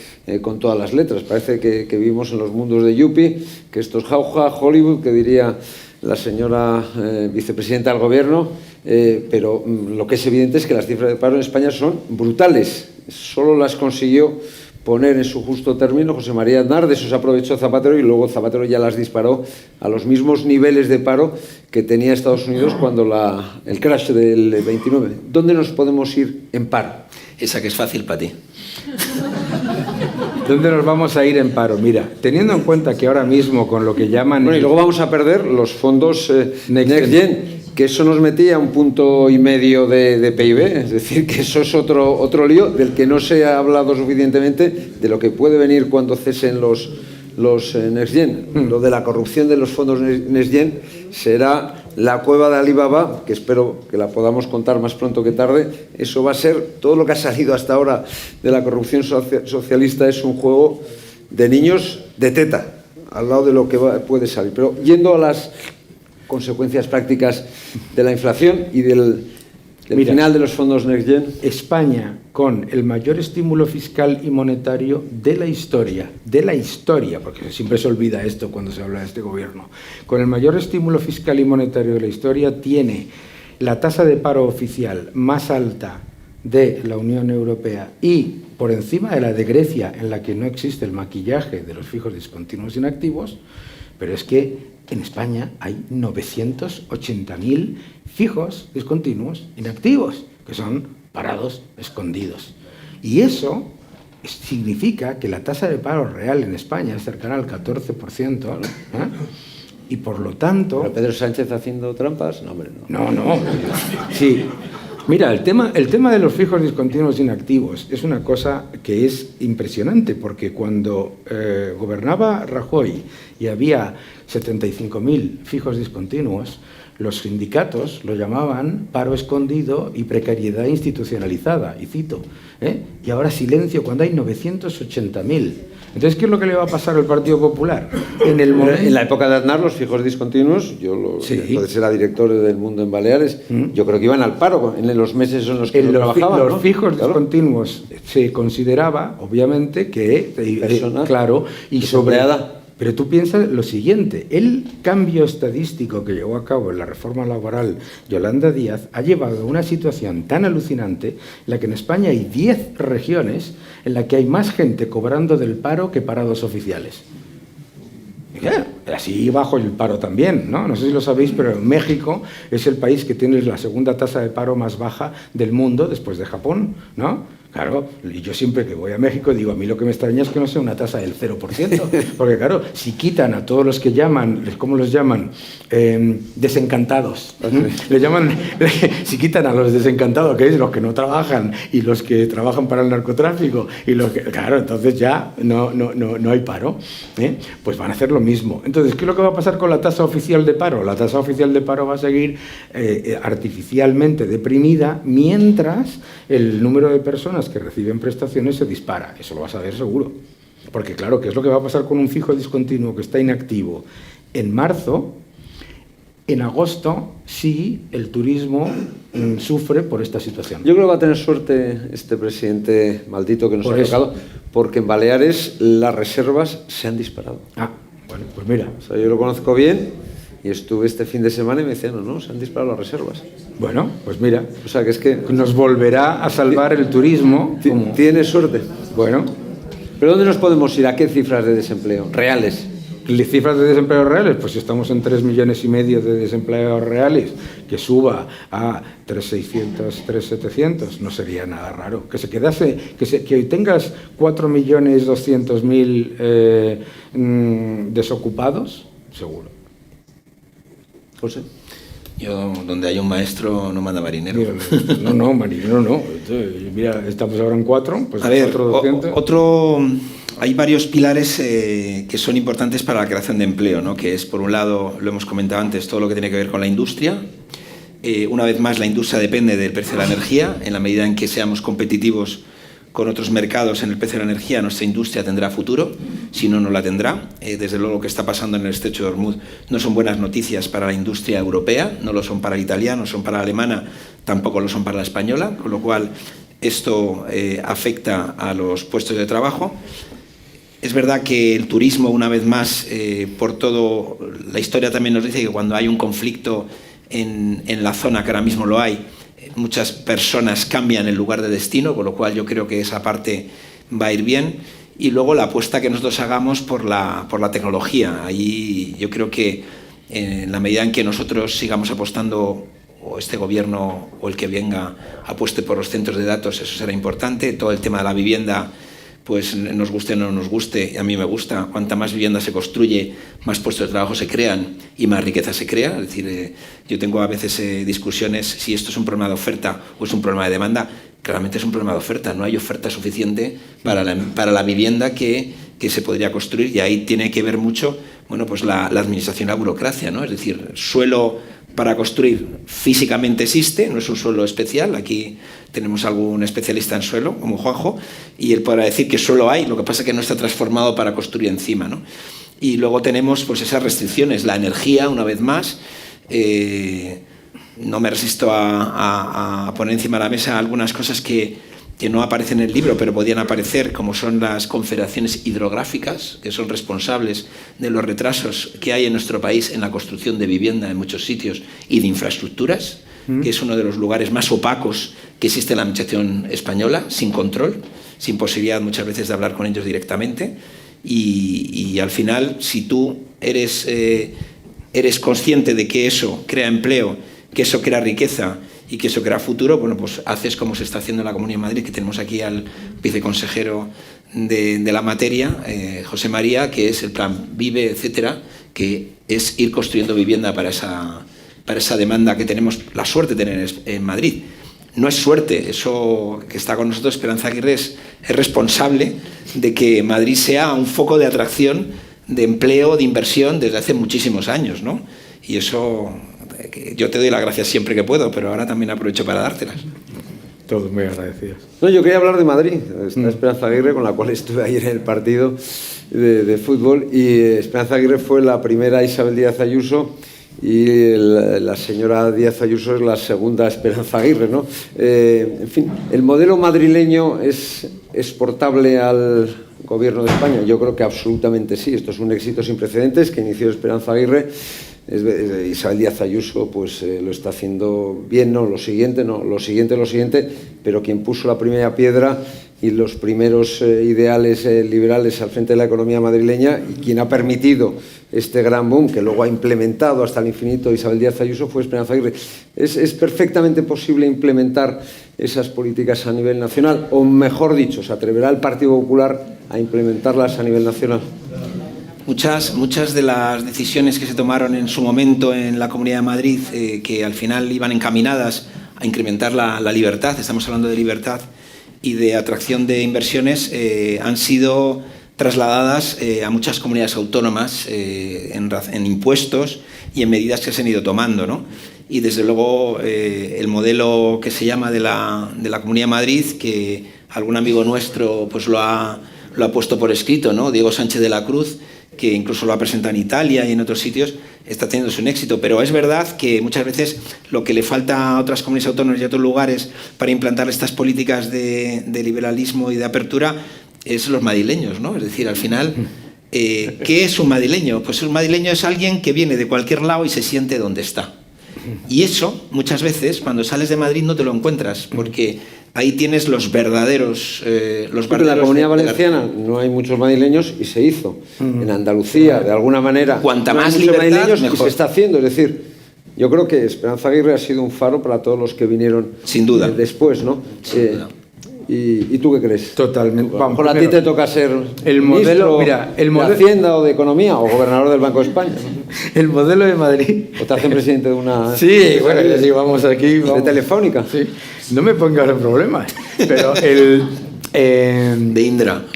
con todas las letras. Parece que vivimos en los mundos de Yuppie, que esto es jauja, Hollywood, que diría la señora vicepresidenta del Gobierno, pero lo que es evidente es que las cifras de paro en España son brutales. Solo las consiguió poner en su justo término José María Aznar, de eso se aprovechó Zapatero y luego Zapatero ya las disparó a los mismos niveles de paro que tenía Estados Unidos cuando el crash del 29. ¿Dónde nos podemos ir en paro? Esa que es fácil para ti. ¿Dónde nos vamos a ir en paro? Mira, teniendo en cuenta que ahora mismo con lo que llaman... Bueno, y luego vamos a perder los fondos Next Gen, que eso nos metía 1,5 puntos de PIB, es decir, que eso es otro lío del que no se ha hablado suficientemente, de lo que puede venir cuando cesen los Next Gen. Lo de la corrupción de los fondos Next Gen será la cueva de Alibaba, que espero que la podamos contar más pronto que tarde. Eso va a ser, todo lo que ha salido hasta ahora de la corrupción socialista es un juego de niños de teta, al lado de lo que puede salir. Pero yendo a las consecuencias prácticas de la inflación y del final de los fondos Next Gen. España, con el mayor estímulo fiscal y monetario de la historia, porque siempre se olvida esto cuando se habla de este gobierno, con el mayor estímulo fiscal y monetario de la historia, tiene la tasa de paro oficial más alta de la Unión Europea y por encima de la de Grecia, en la que no existe el maquillaje de los fijos discontinuos inactivos, pero es que en España hay 980.000 fijos discontinuos inactivos, que son parados escondidos. Y eso significa que la tasa de paro real en España es cercana al 14%, Y por lo tanto... ¿Pero Pedro Sánchez haciendo trampas? No, hombre, no. No. Sí. Mira, el tema de los fijos discontinuos inactivos es una cosa que es impresionante, porque cuando gobernaba Rajoy y había 75.000 fijos discontinuos, los sindicatos lo llamaban paro escondido y precariedad institucionalizada, y cito, y ahora silencio cuando hay 980.000. Entonces, ¿qué es lo que le va a pasar al Partido Popular? En la época de Aznar, los fijos discontinuos, Sí. entonces era director del Mundo en Baleares, yo creo que iban al paro en los meses en los que no trabajaban. Los ¿no? fijos Claro. discontinuos se consideraba, obviamente, que... Persona claro, y desempleada. Pero tú piensas lo siguiente, el cambio estadístico que llevó a cabo en la reforma laboral Yolanda Díaz ha llevado a una situación tan alucinante en la que en España hay 10 regiones en la que hay más gente cobrando del paro que parados oficiales. Y claro, así bajo el paro también, ¿no? No sé si lo sabéis, pero México es el país que tiene la segunda tasa de paro más baja del mundo después de Japón, ¿no? Claro, y yo siempre que voy a México digo, a mí lo que me extraña es que no sea una tasa del 0%, porque claro, si quitan a todos los que llaman, ¿cómo los llaman? Desencantados. Le llaman, si quitan a los desencantados, que es los que no trabajan y los que trabajan para el narcotráfico, y los que, claro, entonces ya no hay paro, pues van a hacer lo mismo. Entonces, ¿qué es lo que va a pasar con la tasa oficial de paro? La tasa oficial de paro va a seguir artificialmente deprimida mientras el número de personas que reciben prestaciones se dispara. Eso lo vas a ver seguro. Porque claro, ¿qué es lo que va a pasar con un fijo discontinuo que está inactivo? En marzo, en agosto, sí, el turismo sufre por esta situación. Yo creo que va a tener suerte este presidente maldito que nos Por ha eso. tocado, porque en Baleares las reservas se han disparado. Ah, bueno, pues mira. O sea, yo lo conozco bien y estuve este fin de semana y me decían, no, se han disparado las reservas. Bueno, pues mira. O sea, que es que Nos volverá a salvar el turismo. como- tiene suerte. Bueno, ¿Pero dónde nos podemos ir? ¿A qué cifras de desempleo? Reales. cifras de desempleo reales, pues si estamos en 3,5 millones de desempleados reales, que suba a 3,600, 3,700, no sería nada raro. Que se quedase, que tengas 4,200,000 desocupados, seguro. José. Yo, donde hay un maestro, no manda marinero. Mira, no, marinero no. Entonces, mira, estamos ahora en 4, pues A ver, 4,200. hay varios pilares que son importantes para la creación de empleo, ¿no? Que es, por un lado, lo hemos comentado antes, todo lo que tiene que ver con la industria. Una vez más, la industria depende del precio de la energía. En la medida en que seamos competitivos con otros mercados en el precio de la energía, nuestra industria tendrá futuro, si no, no la tendrá. Desde luego, lo que está pasando en el estrecho de Hormuz no son buenas noticias para la industria europea, no lo son para la italiana, no son para la alemana, tampoco lo son para la española, con lo cual esto afecta a los puestos de trabajo. Es verdad que el turismo, una vez más, por todo, la historia también nos dice que cuando hay un conflicto en la zona, que ahora mismo lo hay, muchas personas cambian el lugar de destino, con lo cual yo creo que esa parte va a ir bien. Y luego la apuesta que nosotros hagamos por la tecnología. Ahí yo creo que en la medida en que nosotros sigamos apostando, o este gobierno o el que venga apueste por los centros de datos, eso será importante. Todo el tema de la vivienda, pues nos guste o no nos guste, a mí me gusta. Cuanta más vivienda se construye, más puestos de trabajo se crean y más riqueza se crea. Es decir, yo tengo a veces discusiones si esto es un problema de oferta o es un problema de demanda. Claramente es un problema de oferta, no hay oferta suficiente para la vivienda que se podría construir, y ahí tiene que ver mucho, bueno, pues la administración, la burocracia, ¿no? Es decir, suelo para construir físicamente existe, no es un suelo especial. Aquí tenemos algún especialista en suelo, como Juanjo, y él podrá decir que suelo hay, lo que pasa es que no está transformado para construir encima, ¿no? Y luego tenemos pues esas restricciones, la energía, una vez más. No me resisto a poner encima de la mesa algunas cosas que no aparecen en el libro, pero podían aparecer, como son las confederaciones hidrográficas, que son responsables de los retrasos que hay en nuestro país en la construcción de vivienda en muchos sitios y de infraestructuras, que es uno de los lugares más opacos que existe en la administración española, sin control, sin posibilidad muchas veces de hablar con ellos directamente. Y al final, si tú eres consciente de que eso crea empleo, que eso crea riqueza y que eso crea futuro, bueno, pues haces como se está haciendo en la Comunidad de Madrid, que tenemos aquí al viceconsejero de la materia, José María, que es el plan Vive, etcétera, que es ir construyendo vivienda para esa demanda que tenemos la suerte de tener en Madrid. No es suerte, eso que está con nosotros Esperanza Aguirre es responsable de que Madrid sea un foco de atracción, de empleo, de inversión desde hace muchísimos años, ¿no? Y eso, yo te doy las gracias siempre que puedo, pero ahora también aprovecho para dártelas. Todos muy agradecidos. No, yo quería hablar de Madrid. Está Esperanza Aguirre, con la cual estuve ayer en el partido de fútbol, y Esperanza Aguirre fue la primera Isabel Díaz Ayuso, y la señora Díaz Ayuso es la segunda Esperanza Aguirre, ¿no? En fin, ¿el modelo madrileño es exportable al gobierno de España? Yo creo que absolutamente sí. Esto es un éxito sin precedentes que inició Esperanza Aguirre. Isabel Díaz Ayuso pues lo está haciendo bien, no lo siguiente, pero quien puso la primera piedra y los primeros ideales liberales al frente de la economía madrileña, y quien ha permitido este gran boom que luego ha implementado hasta el infinito Isabel Díaz Ayuso, fue Esperanza Aguirre. ¿Es perfectamente posible implementar esas políticas a nivel nacional? O mejor dicho, ¿se atreverá el Partido Popular a implementarlas a nivel nacional? Muchas de las decisiones que se tomaron en su momento en la Comunidad de Madrid, que al final iban encaminadas a incrementar la libertad, estamos hablando de libertad y de atracción de inversiones, han sido trasladadas a muchas comunidades autónomas en impuestos y en medidas que se han ido tomando, ¿no? Y desde luego el modelo que se llama de la Comunidad de Madrid, que algún amigo nuestro pues lo ha puesto por escrito, ¿no? Diego Sánchez de la Cruz, que incluso lo ha presentado en Italia y en otros sitios, está teniendo un éxito. Pero es verdad que muchas veces lo que le falta a otras comunidades autónomas y a otros lugares para implantar estas políticas de liberalismo y de apertura es los madrileños, ¿no? Es decir, al final, ¿qué es un madrileño? Pues un madrileño es alguien que viene de cualquier lado y se siente donde está. Y eso, muchas veces, cuando sales de Madrid no te lo encuentras, porque ahí tienes los verdaderos... en la Comunidad Valenciana no hay muchos madrileños y se hizo. En Andalucía, de alguna manera, cuanta no más hay libertad, madrileños, mejor. y se está haciendo. Es decir, yo creo que Esperanza Aguirre ha sido un faro para todos los que vinieron sin duda después, ¿no? Sin duda. ¿Y tú qué crees? Totalmente. Vamos, a ti te toca ser el modelo, mira, el modelo de Hacienda o de Economía o gobernador del Banco de España. El modelo de Madrid. ¿O te hacen presidente de una... Sí, bueno, ya sí, vamos aquí. Vamos. ¿De Telefónica? Sí. No me pongas en problemas. Pero de Indra.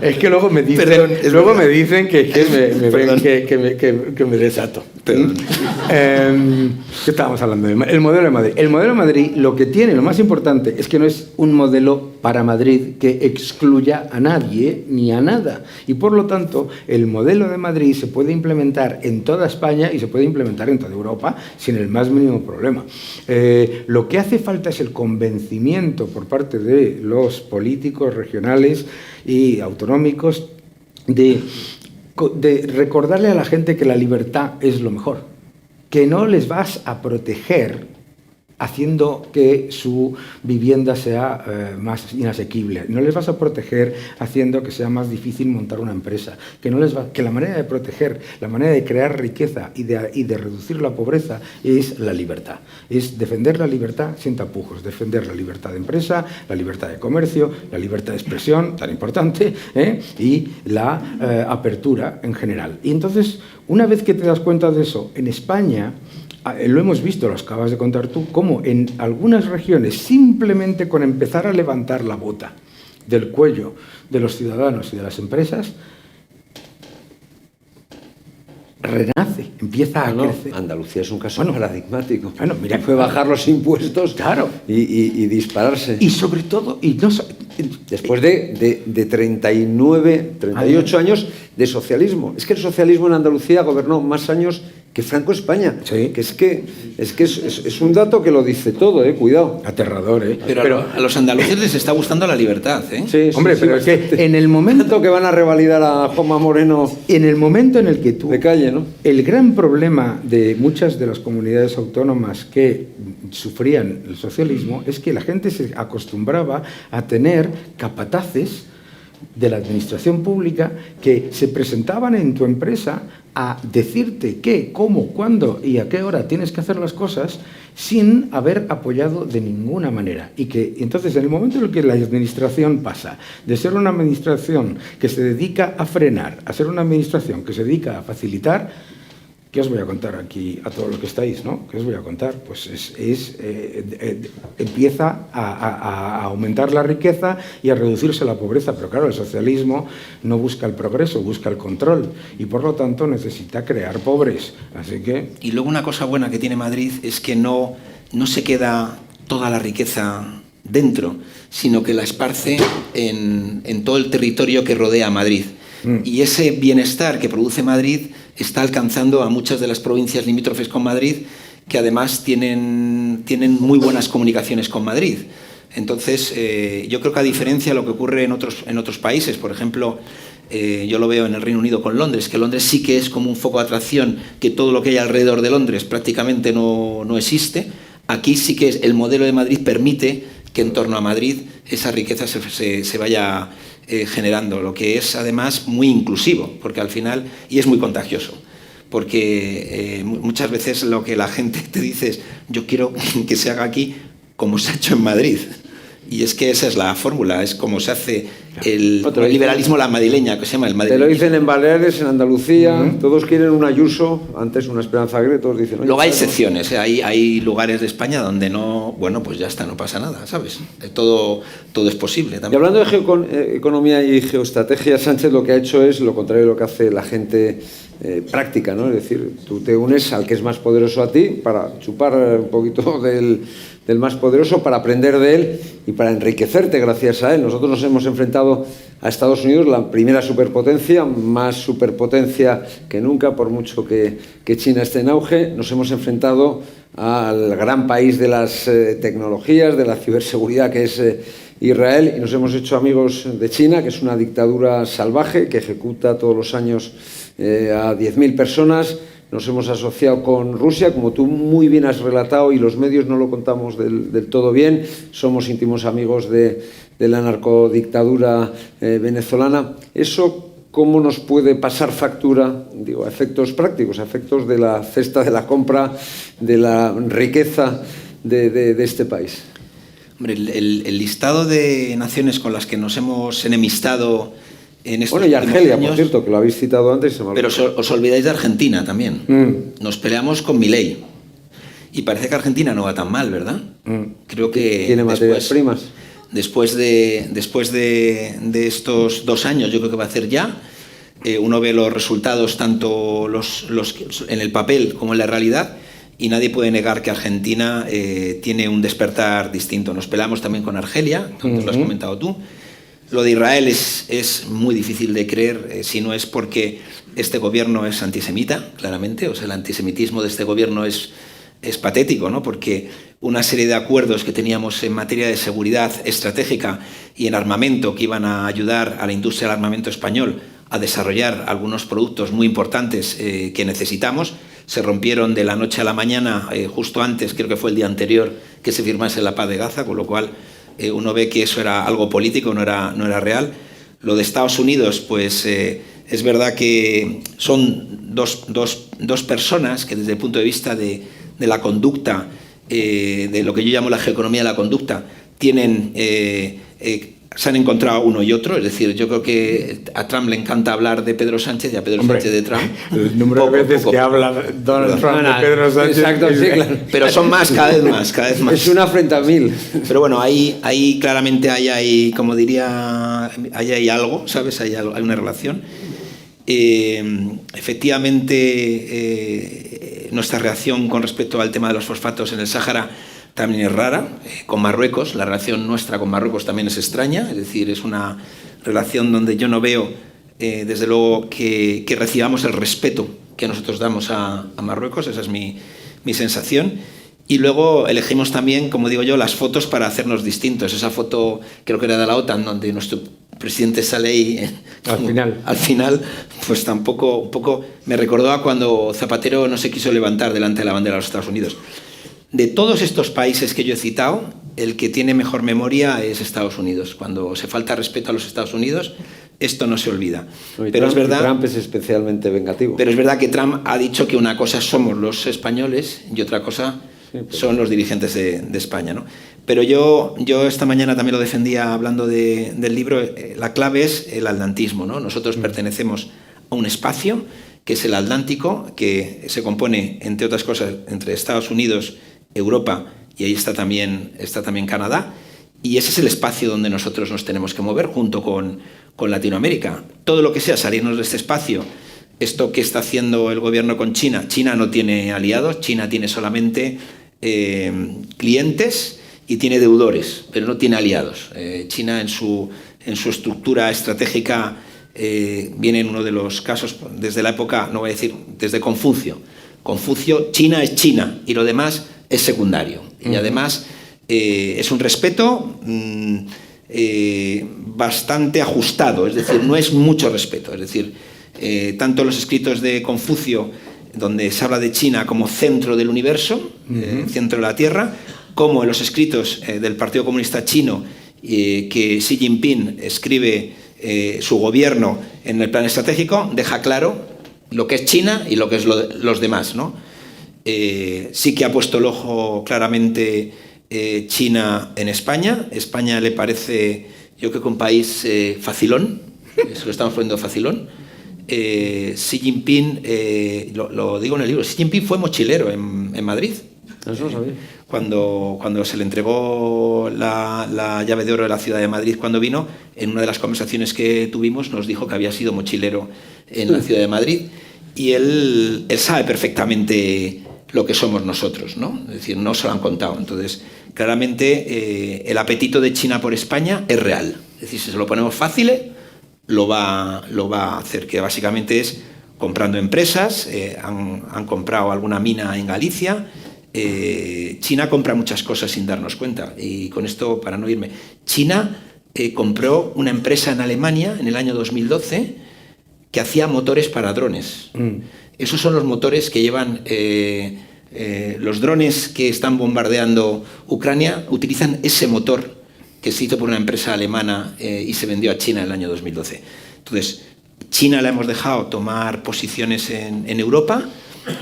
Es que luego me dicen, me dicen que me desato. ¿Qué estábamos hablando? El modelo de Madrid. El modelo de Madrid, lo que tiene, lo más importante, es que no es un modelo para Madrid que excluya a nadie ni a nada. Y por lo tanto, el modelo de Madrid se puede implementar en toda España y se puede implementar en toda Europa sin el más mínimo problema. Lo que hace falta es el convencimiento por parte de los políticos regionales y autonómicos de recordarle a la gente que la libertad es lo mejor, que no les vas a proteger haciendo que su vivienda sea más inasequible, no les vas a proteger haciendo que sea más difícil montar una empresa, que la manera de proteger, la manera de crear riqueza y de reducir la pobreza es la libertad, es defender la libertad sin tapujos, defender la libertad de empresa, la libertad de comercio, la libertad de expresión, tan importante, y la apertura en general. Y entonces, una vez que te das cuenta de eso, en España, lo hemos visto, lo acabas de contar tú, cómo en algunas regiones, simplemente con empezar a levantar la bota del cuello de los ciudadanos y de las empresas, renace, empieza a crecer. Andalucía es un caso paradigmático. Bueno, mira, fue bajar los impuestos, claro, y dispararse. Y sobre todo, después de 38 años de socialismo. Es que el socialismo en Andalucía gobernó más años que Franco España. Sí. Que es un dato que lo dice todo, cuidado. Aterrador, Pero a los andaluces les está gustando la libertad, Sí, hombre, pero es que en el momento que van a revalidar a Juanma Moreno, en el momento en el que tú de calle, ¿no? El gran problema de muchas de las comunidades autónomas que sufrían el socialismo es que la gente se acostumbraba a tener capataces de la administración pública que se presentaban en tu empresa a decirte qué, cómo, cuándo y a qué hora tienes que hacer las cosas sin haber apoyado de ninguna manera. Y que entonces, en el momento en el que la administración pasa de ser una administración que se dedica a frenar a ser una administración que se dedica a facilitar, ¿qué os voy a contar aquí a todos los que estáis, ¿no? ¿Qué os voy a contar? Pues empieza a aumentar la riqueza y a reducirse la pobreza. Pero claro, el socialismo no busca el progreso, busca el control y por lo tanto necesita crear pobres. Así que... Y luego una cosa buena que tiene Madrid es que no se queda toda la riqueza dentro, sino que la esparce en todo el territorio que rodea a Madrid. Y ese bienestar que produce Madrid está alcanzando a muchas de las provincias limítrofes con Madrid, que además tienen muy buenas comunicaciones con Madrid. Entonces, yo creo que a diferencia de lo que ocurre en otros países, por ejemplo, yo lo veo en el Reino Unido con Londres, que Londres sí que es como un foco de atracción, que todo lo que hay alrededor de Londres prácticamente no existe. Aquí sí que el modelo de Madrid permite que en torno a Madrid esa riqueza se vaya generando, lo que es además muy inclusivo, porque al final, y es muy contagioso, porque muchas veces lo que la gente te dice es: yo quiero que se haga aquí como se ha hecho en Madrid. Y es que esa es la fórmula, es como se hace el liberalismo la madrileña, que se llama el madrileño. Te lo dicen en Baleares, en Andalucía, todos quieren un Ayuso, antes una Esperanza Aguirre, todos dicen... Luego hay excepciones, hay lugares de España donde no, bueno, pues ya está, no pasa nada, ¿sabes? Todo es posible también. Y hablando de economía y geoestrategia, Sánchez lo que ha hecho es lo contrario de lo que hace la gente práctica, ¿no? Es decir, tú te unes al que es más poderoso a ti para chupar un poquito del más poderoso, para aprender de él y para enriquecerte gracias a él. Nosotros nos hemos enfrentado a Estados Unidos, la primera superpotencia, más superpotencia que nunca, por mucho que China esté en auge. Nos hemos enfrentado al gran país de las tecnologías, de la ciberseguridad, que es Israel, y nos hemos hecho amigos de China, que es una dictadura salvaje que ejecuta todos los años a 10.000 personas. Nos hemos asociado con Rusia, como tú muy bien has relatado, y los medios no lo contamos del todo bien. Somos íntimos amigos de la narcodictadura venezolana. ¿Eso cómo nos puede pasar factura, digo, a efectos prácticos, a efectos de la cesta de la compra, de la riqueza de este país? Hombre, el listado de naciones con las que nos hemos enemistado en estos y Argelia, años, por cierto, que lo habéis citado antes. Pero os olvidáis de Argentina también. Nos peleamos con Milei. Y parece que Argentina no va tan mal, ¿verdad? Creo que tiene materias primas. Después de estos 2 años, yo creo que va a hacer ya. Uno ve los resultados tanto los en el papel como en la realidad, y nadie puede negar que Argentina tiene un despertar distinto. Nos peleamos también con Argelia, como lo has comentado tú. Lo de Israel es muy difícil de creer, si no es porque este gobierno es antisemita, claramente. O sea, el antisemitismo de este gobierno es patético, ¿no? Porque una serie de acuerdos que teníamos en materia de seguridad estratégica y en armamento, que iban a ayudar a la industria del armamento español a desarrollar algunos productos muy importantes que necesitamos, se rompieron de la noche a la mañana, justo antes, creo que fue el día anterior, que se firmase la paz de Gaza, con lo cual uno ve que eso era algo político, no era real. Lo de Estados Unidos, pues es verdad que son dos personas que desde el punto de vista de la conducta, de lo que yo llamo la geoeconomía de la conducta, se han encontrado uno y otro. Es decir, yo creo que a Trump le encanta hablar de Pedro Sánchez y a Pedro Sánchez de Trump. El número de veces que habla Donald Trump de Pedro Sánchez. Exacto, sí, claro. Pero son cada vez más. Es una frente a 1000. Pero bueno, ahí claramente hay, como diría, hay algo, ¿sabes? Hay una relación. Efectivamente, nuestra reacción con respecto al tema de los fosfatos en el Sáhara también es rara. Con Marruecos, la relación nuestra con Marruecos también es extraña, es decir, es una relación donde yo no veo, desde luego, que recibamos el respeto que nosotros damos a Marruecos. Esa es mi sensación. Y luego elegimos también, como digo yo, las fotos para hacernos distintos. Esa foto creo que era de la OTAN, donde nuestro presidente sale ahí al final, pues tampoco, un poco me recordó a cuando Zapatero no se quiso levantar delante de la bandera de los Estados Unidos. De todos estos países que yo he citado, el que tiene mejor memoria es Estados Unidos. Cuando se falta respeto a los Estados Unidos, esto no se olvida. Pero es verdad, Trump es especialmente vengativo. Pero es verdad que Trump ha dicho que una cosa somos los españoles y otra cosa son los dirigentes de España, ¿no? Pero yo esta mañana también lo defendía hablando del libro. La clave es el atlantismo, ¿no? Nosotros pertenecemos a un espacio que es el Atlántico, que se compone, entre otras cosas, entre Estados Unidos, Europa, y ahí está también Canadá, y ese es el espacio donde nosotros nos tenemos que mover junto con Latinoamérica. Todo lo que sea salirnos de este espacio, esto que está haciendo el gobierno con China, China no tiene aliados, China tiene solamente clientes y tiene deudores, pero no tiene aliados. China en su estructura estratégica viene en uno de los casos desde la época, no voy a decir, desde Confucio. China es China y lo demás es secundario. Y además es un respeto bastante ajustado, es decir, no es mucho respeto. Es decir, tanto los escritos de Confucio, donde se habla de China como centro del universo, centro de la Tierra, como en los escritos del Partido Comunista Chino, que Xi Jinping escribe su gobierno en el plan estratégico, deja claro lo que es China y lo que es los demás, ¿no? Sí que ha puesto el ojo claramente China en España. España le parece, yo creo que un país facilón, se lo estamos poniendo facilón. Xi Jinping, lo digo en el libro, Xi Jinping fue mochilero en Madrid. Eso lo sabía. Cuando se le entregó la llave de oro de la ciudad de Madrid cuando vino, en una de las conversaciones que tuvimos nos dijo que había sido mochilero en la ciudad de Madrid, y él sabe perfectamente lo que somos nosotros, ¿no? Es decir, no se lo han contado. Entonces, claramente el apetito de China por España es real. Es decir, si se lo ponemos fácil, lo va a hacer, que básicamente es comprando empresas. Han comprado alguna mina en Galicia. China compra muchas cosas sin darnos cuenta, y con esto, para no irme, China compró una empresa en Alemania en el año 2012 que hacía motores para drones. Esos son los motores que llevan los drones que están bombardeando Ucrania, utilizan ese motor que se hizo por una empresa alemana y se vendió a China en el año 2012. Entonces, China la hemos dejado tomar posiciones en Europa,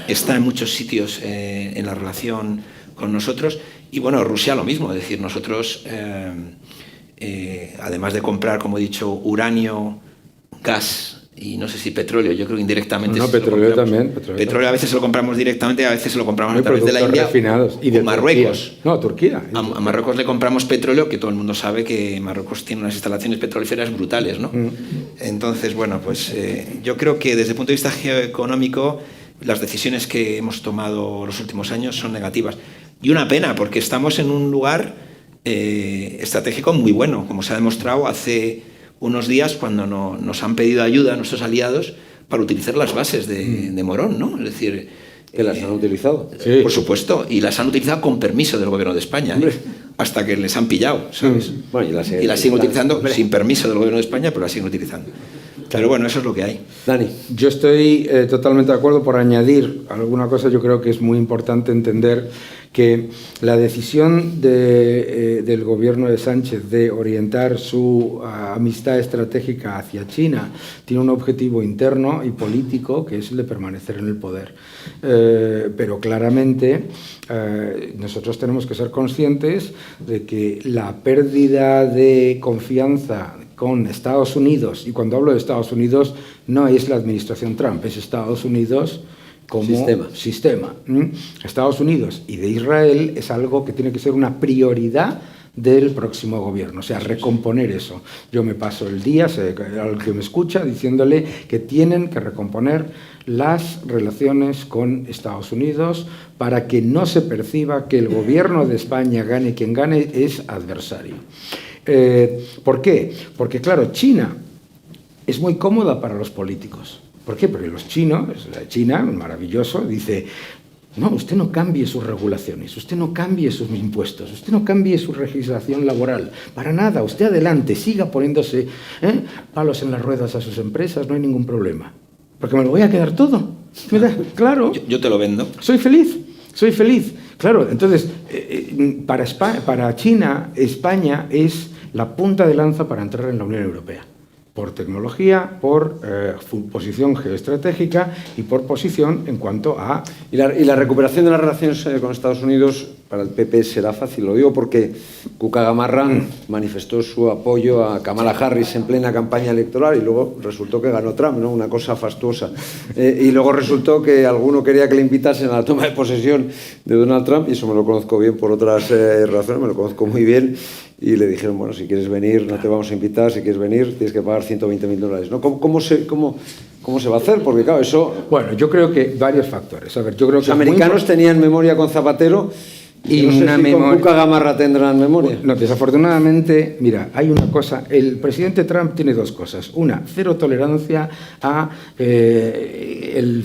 está en muchos sitios en la relación con nosotros, y bueno, Rusia lo mismo. Es decir, nosotros, además de comprar, como he dicho, uranio, gas y no sé si petróleo, yo creo que indirectamente. No, petróleo también. Petróleo a veces se lo compramos directamente, a veces se lo compramos a través de la India y de Marruecos. Turquía. No, Turquía. A Marruecos le compramos petróleo, que todo el mundo sabe que Marruecos tiene unas instalaciones petrolíferas brutales, ¿no? Entonces, bueno, pues yo creo que desde el punto de vista geoeconómico las decisiones que hemos tomado los últimos años son negativas. Y una pena, porque estamos en un lugar estratégico muy bueno, como se ha demostrado hace unos días cuando nos han pedido ayuda a nuestros aliados para utilizar las bases de Morón, ¿no? Es decir, que las han utilizado. Sí. Por supuesto, y las han utilizado con permiso del gobierno de España, hasta que les han pillado, ¿sabes? Bueno, y las siguen utilizando sin permiso del gobierno de España, pero las siguen utilizando. Pero bueno, eso es lo que hay. Dani. Yo estoy totalmente de acuerdo. Por añadir alguna cosa, yo creo que es muy importante entender que la decisión del gobierno de Sánchez de orientar su amistad estratégica hacia China tiene un objetivo interno y político, que es el de permanecer en el poder. Pero claramente nosotros tenemos que ser conscientes de que la pérdida de confianza con Estados Unidos, y cuando hablo de Estados Unidos no es la administración Trump, es Estados Unidos como sistema. Estados Unidos y de Israel es algo que tiene que ser una prioridad del próximo gobierno, o sea, recomponer eso. Yo me paso el día, al que me escucha, diciéndole que tienen que recomponer las relaciones con Estados Unidos para que no se perciba que el gobierno de España, gane quien gane, es adversario. ¿Por qué? Porque, claro, China es muy cómoda para los políticos. ¿Por qué? Porque los chinos, China, maravilloso, dice: no, usted no cambie sus regulaciones, usted no cambie sus impuestos, usted no cambie su legislación laboral, para nada, usted adelante, siga poniéndose palos en las ruedas a sus empresas, no hay ningún problema. Porque me lo voy a quedar todo. Claro. Yo te lo vendo. Soy feliz. Claro, entonces, para China, España es la punta de lanza para entrar en la Unión Europea. Por tecnología, por posición geoestratégica y por posición en cuanto a... Y la recuperación de las relaciones con Estados Unidos para el PP será fácil. Lo digo porque Cuca Gamarra manifestó su apoyo a Kamala Harris en plena campaña electoral y luego resultó que ganó Trump, ¿no? Una cosa fastuosa. Y luego resultó que alguno quería que le invitasen a la toma de posesión de Donald Trump, y eso me lo conozco bien por otras razones, me lo conozco muy bien. Y le dijeron, bueno, si quieres venir, no te vamos a invitar, si quieres venir, tienes que pagar $120.000, ¿no? ¿Cómo se va a hacer? Porque, claro, eso... Bueno, yo creo que varios factores. A ver, yo creo los americanos tenían memoria con Zapatero y no sé si con Cuca Gamarra tendrán memoria. No, desafortunadamente, mira, hay una cosa. El presidente Trump tiene dos cosas. Una, cero tolerancia a el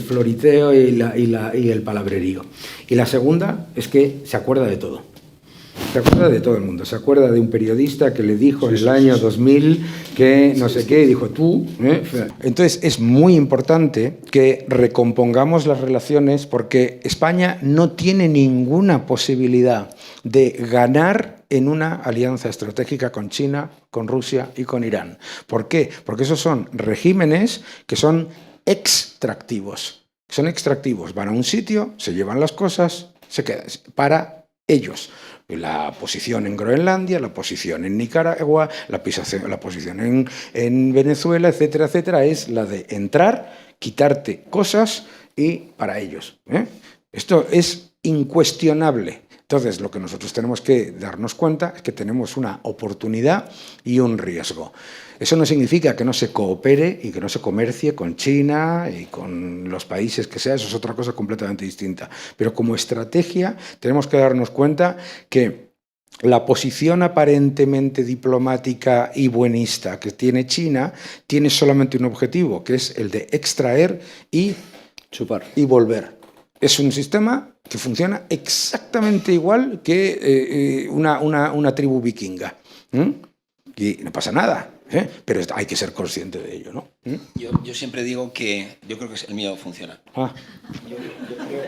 floriteo y el palabrerío. Y la segunda es que se acuerda de todo. Se acuerda de todo el mundo. Se acuerda de un periodista que le dijo en el año 2000 que no sé qué, y dijo tú. Entonces es muy importante que recompongamos las relaciones, porque España no tiene ninguna posibilidad de ganar en una alianza estratégica con China, con Rusia y con Irán. ¿Por qué? Porque esos son regímenes que son extractivos. Son extractivos. Van a un sitio, se llevan las cosas, se quedan para ellos. La posición en Groenlandia, la posición en Nicaragua, la posición en Venezuela, etcétera, etcétera, es la de entrar, quitarte cosas y para ellos. Esto es incuestionable. Entonces, lo que nosotros tenemos que darnos cuenta es que tenemos una oportunidad y un riesgo. Eso no significa que no se coopere y que no se comercie con China y con los países que sea, eso es otra cosa completamente distinta. Pero como estrategia tenemos que darnos cuenta que la posición aparentemente diplomática y buenista que tiene China tiene solamente un objetivo, que es el de extraer y chupar y volver. Es un sistema que funciona exactamente igual que una tribu vikinga. Y no pasa nada, pero hay que ser consciente de ello, ¿no? Yo siempre digo que yo creo que el mío funciona. Yo creo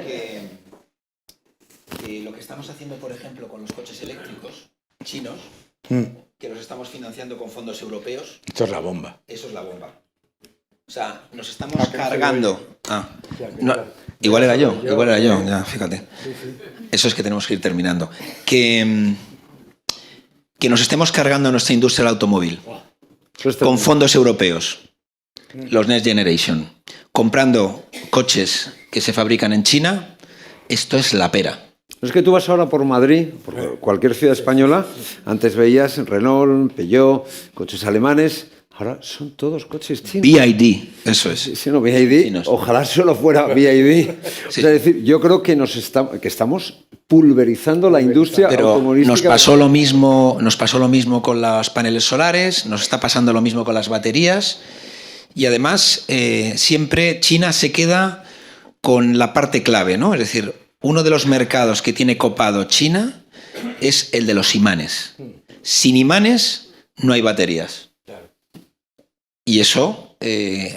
que lo que estamos haciendo, por ejemplo, con los coches eléctricos chinos, que los estamos financiando con fondos europeos... Esto es la bomba. Eso es la bomba. O sea, nos estamos cargando... Igual era yo, ya, fíjate. Eso es que tenemos que ir terminando. Que nos estemos cargando nuestra industria del automóvil con fondos europeos, los Next Generation, comprando coches que se fabrican en China, esto es la pera. Es que tú vas ahora por Madrid, por cualquier ciudad española, antes veías Renault, Peugeot, coches alemanes... Ahora son todos coches chinos. BYD, eso es. Sí, no, BYD. Chinos. Ojalá solo fuera BYD. Sí. Es decir, yo creo que estamos pulverizando la industria automovilística. Nos pasó lo mismo con los paneles solares, nos está pasando lo mismo con las baterías, y además siempre China se queda con la parte clave, ¿no? Es decir, uno de los mercados que tiene copado China es el de los imanes. Sin imanes no hay baterías. Y eso,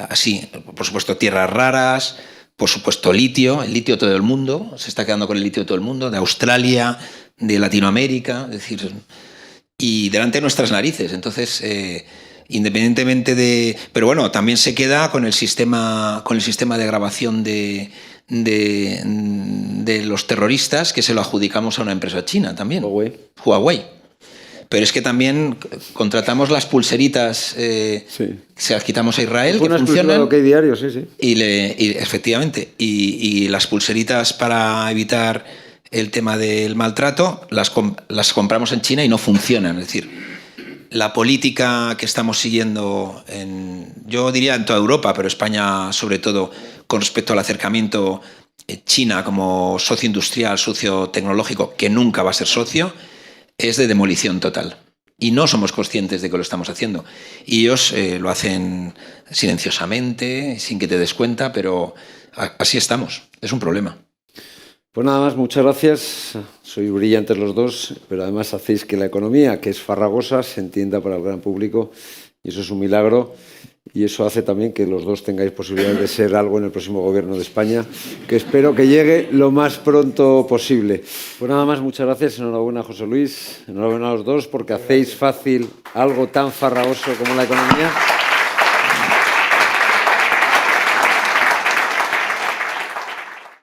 así, por supuesto, tierras raras, por supuesto, litio. El litio de todo el mundo, se está quedando con el litio de todo el mundo, de Australia, de Latinoamérica, es decir, y delante de nuestras narices. Entonces, independientemente de... Pero bueno, también se queda con el sistema de grabación de los terroristas, que se lo adjudicamos a una empresa china también. Huawei. Pero es que también contratamos las pulseritas, se las quitamos a Israel, que funcionan. OK Diario, sí. Efectivamente. Y las pulseritas para evitar el tema del maltrato, las compramos en China y no funcionan. Es decir, la política que estamos siguiendo, yo diría en toda Europa, pero España sobre todo, con respecto al acercamiento China como socio industrial, socio tecnológico, que nunca va a ser socio, es de demolición total. Y no somos conscientes de que lo estamos haciendo. Y ellos lo hacen silenciosamente, sin que te des cuenta, pero así estamos. Es un problema. Pues nada más, muchas gracias. Sois brillantes los dos, pero además hacéis que la economía, que es farragosa, se entienda para el gran público. Y eso es un milagro. y eso hace también que los dos tengáis posibilidades de ser algo en el próximo gobierno de España, que espero que llegue lo más pronto posible. Pues nada más, muchas gracias, enhorabuena José Luis, enhorabuena a los dos, porque hacéis fácil algo tan farragoso como la economía.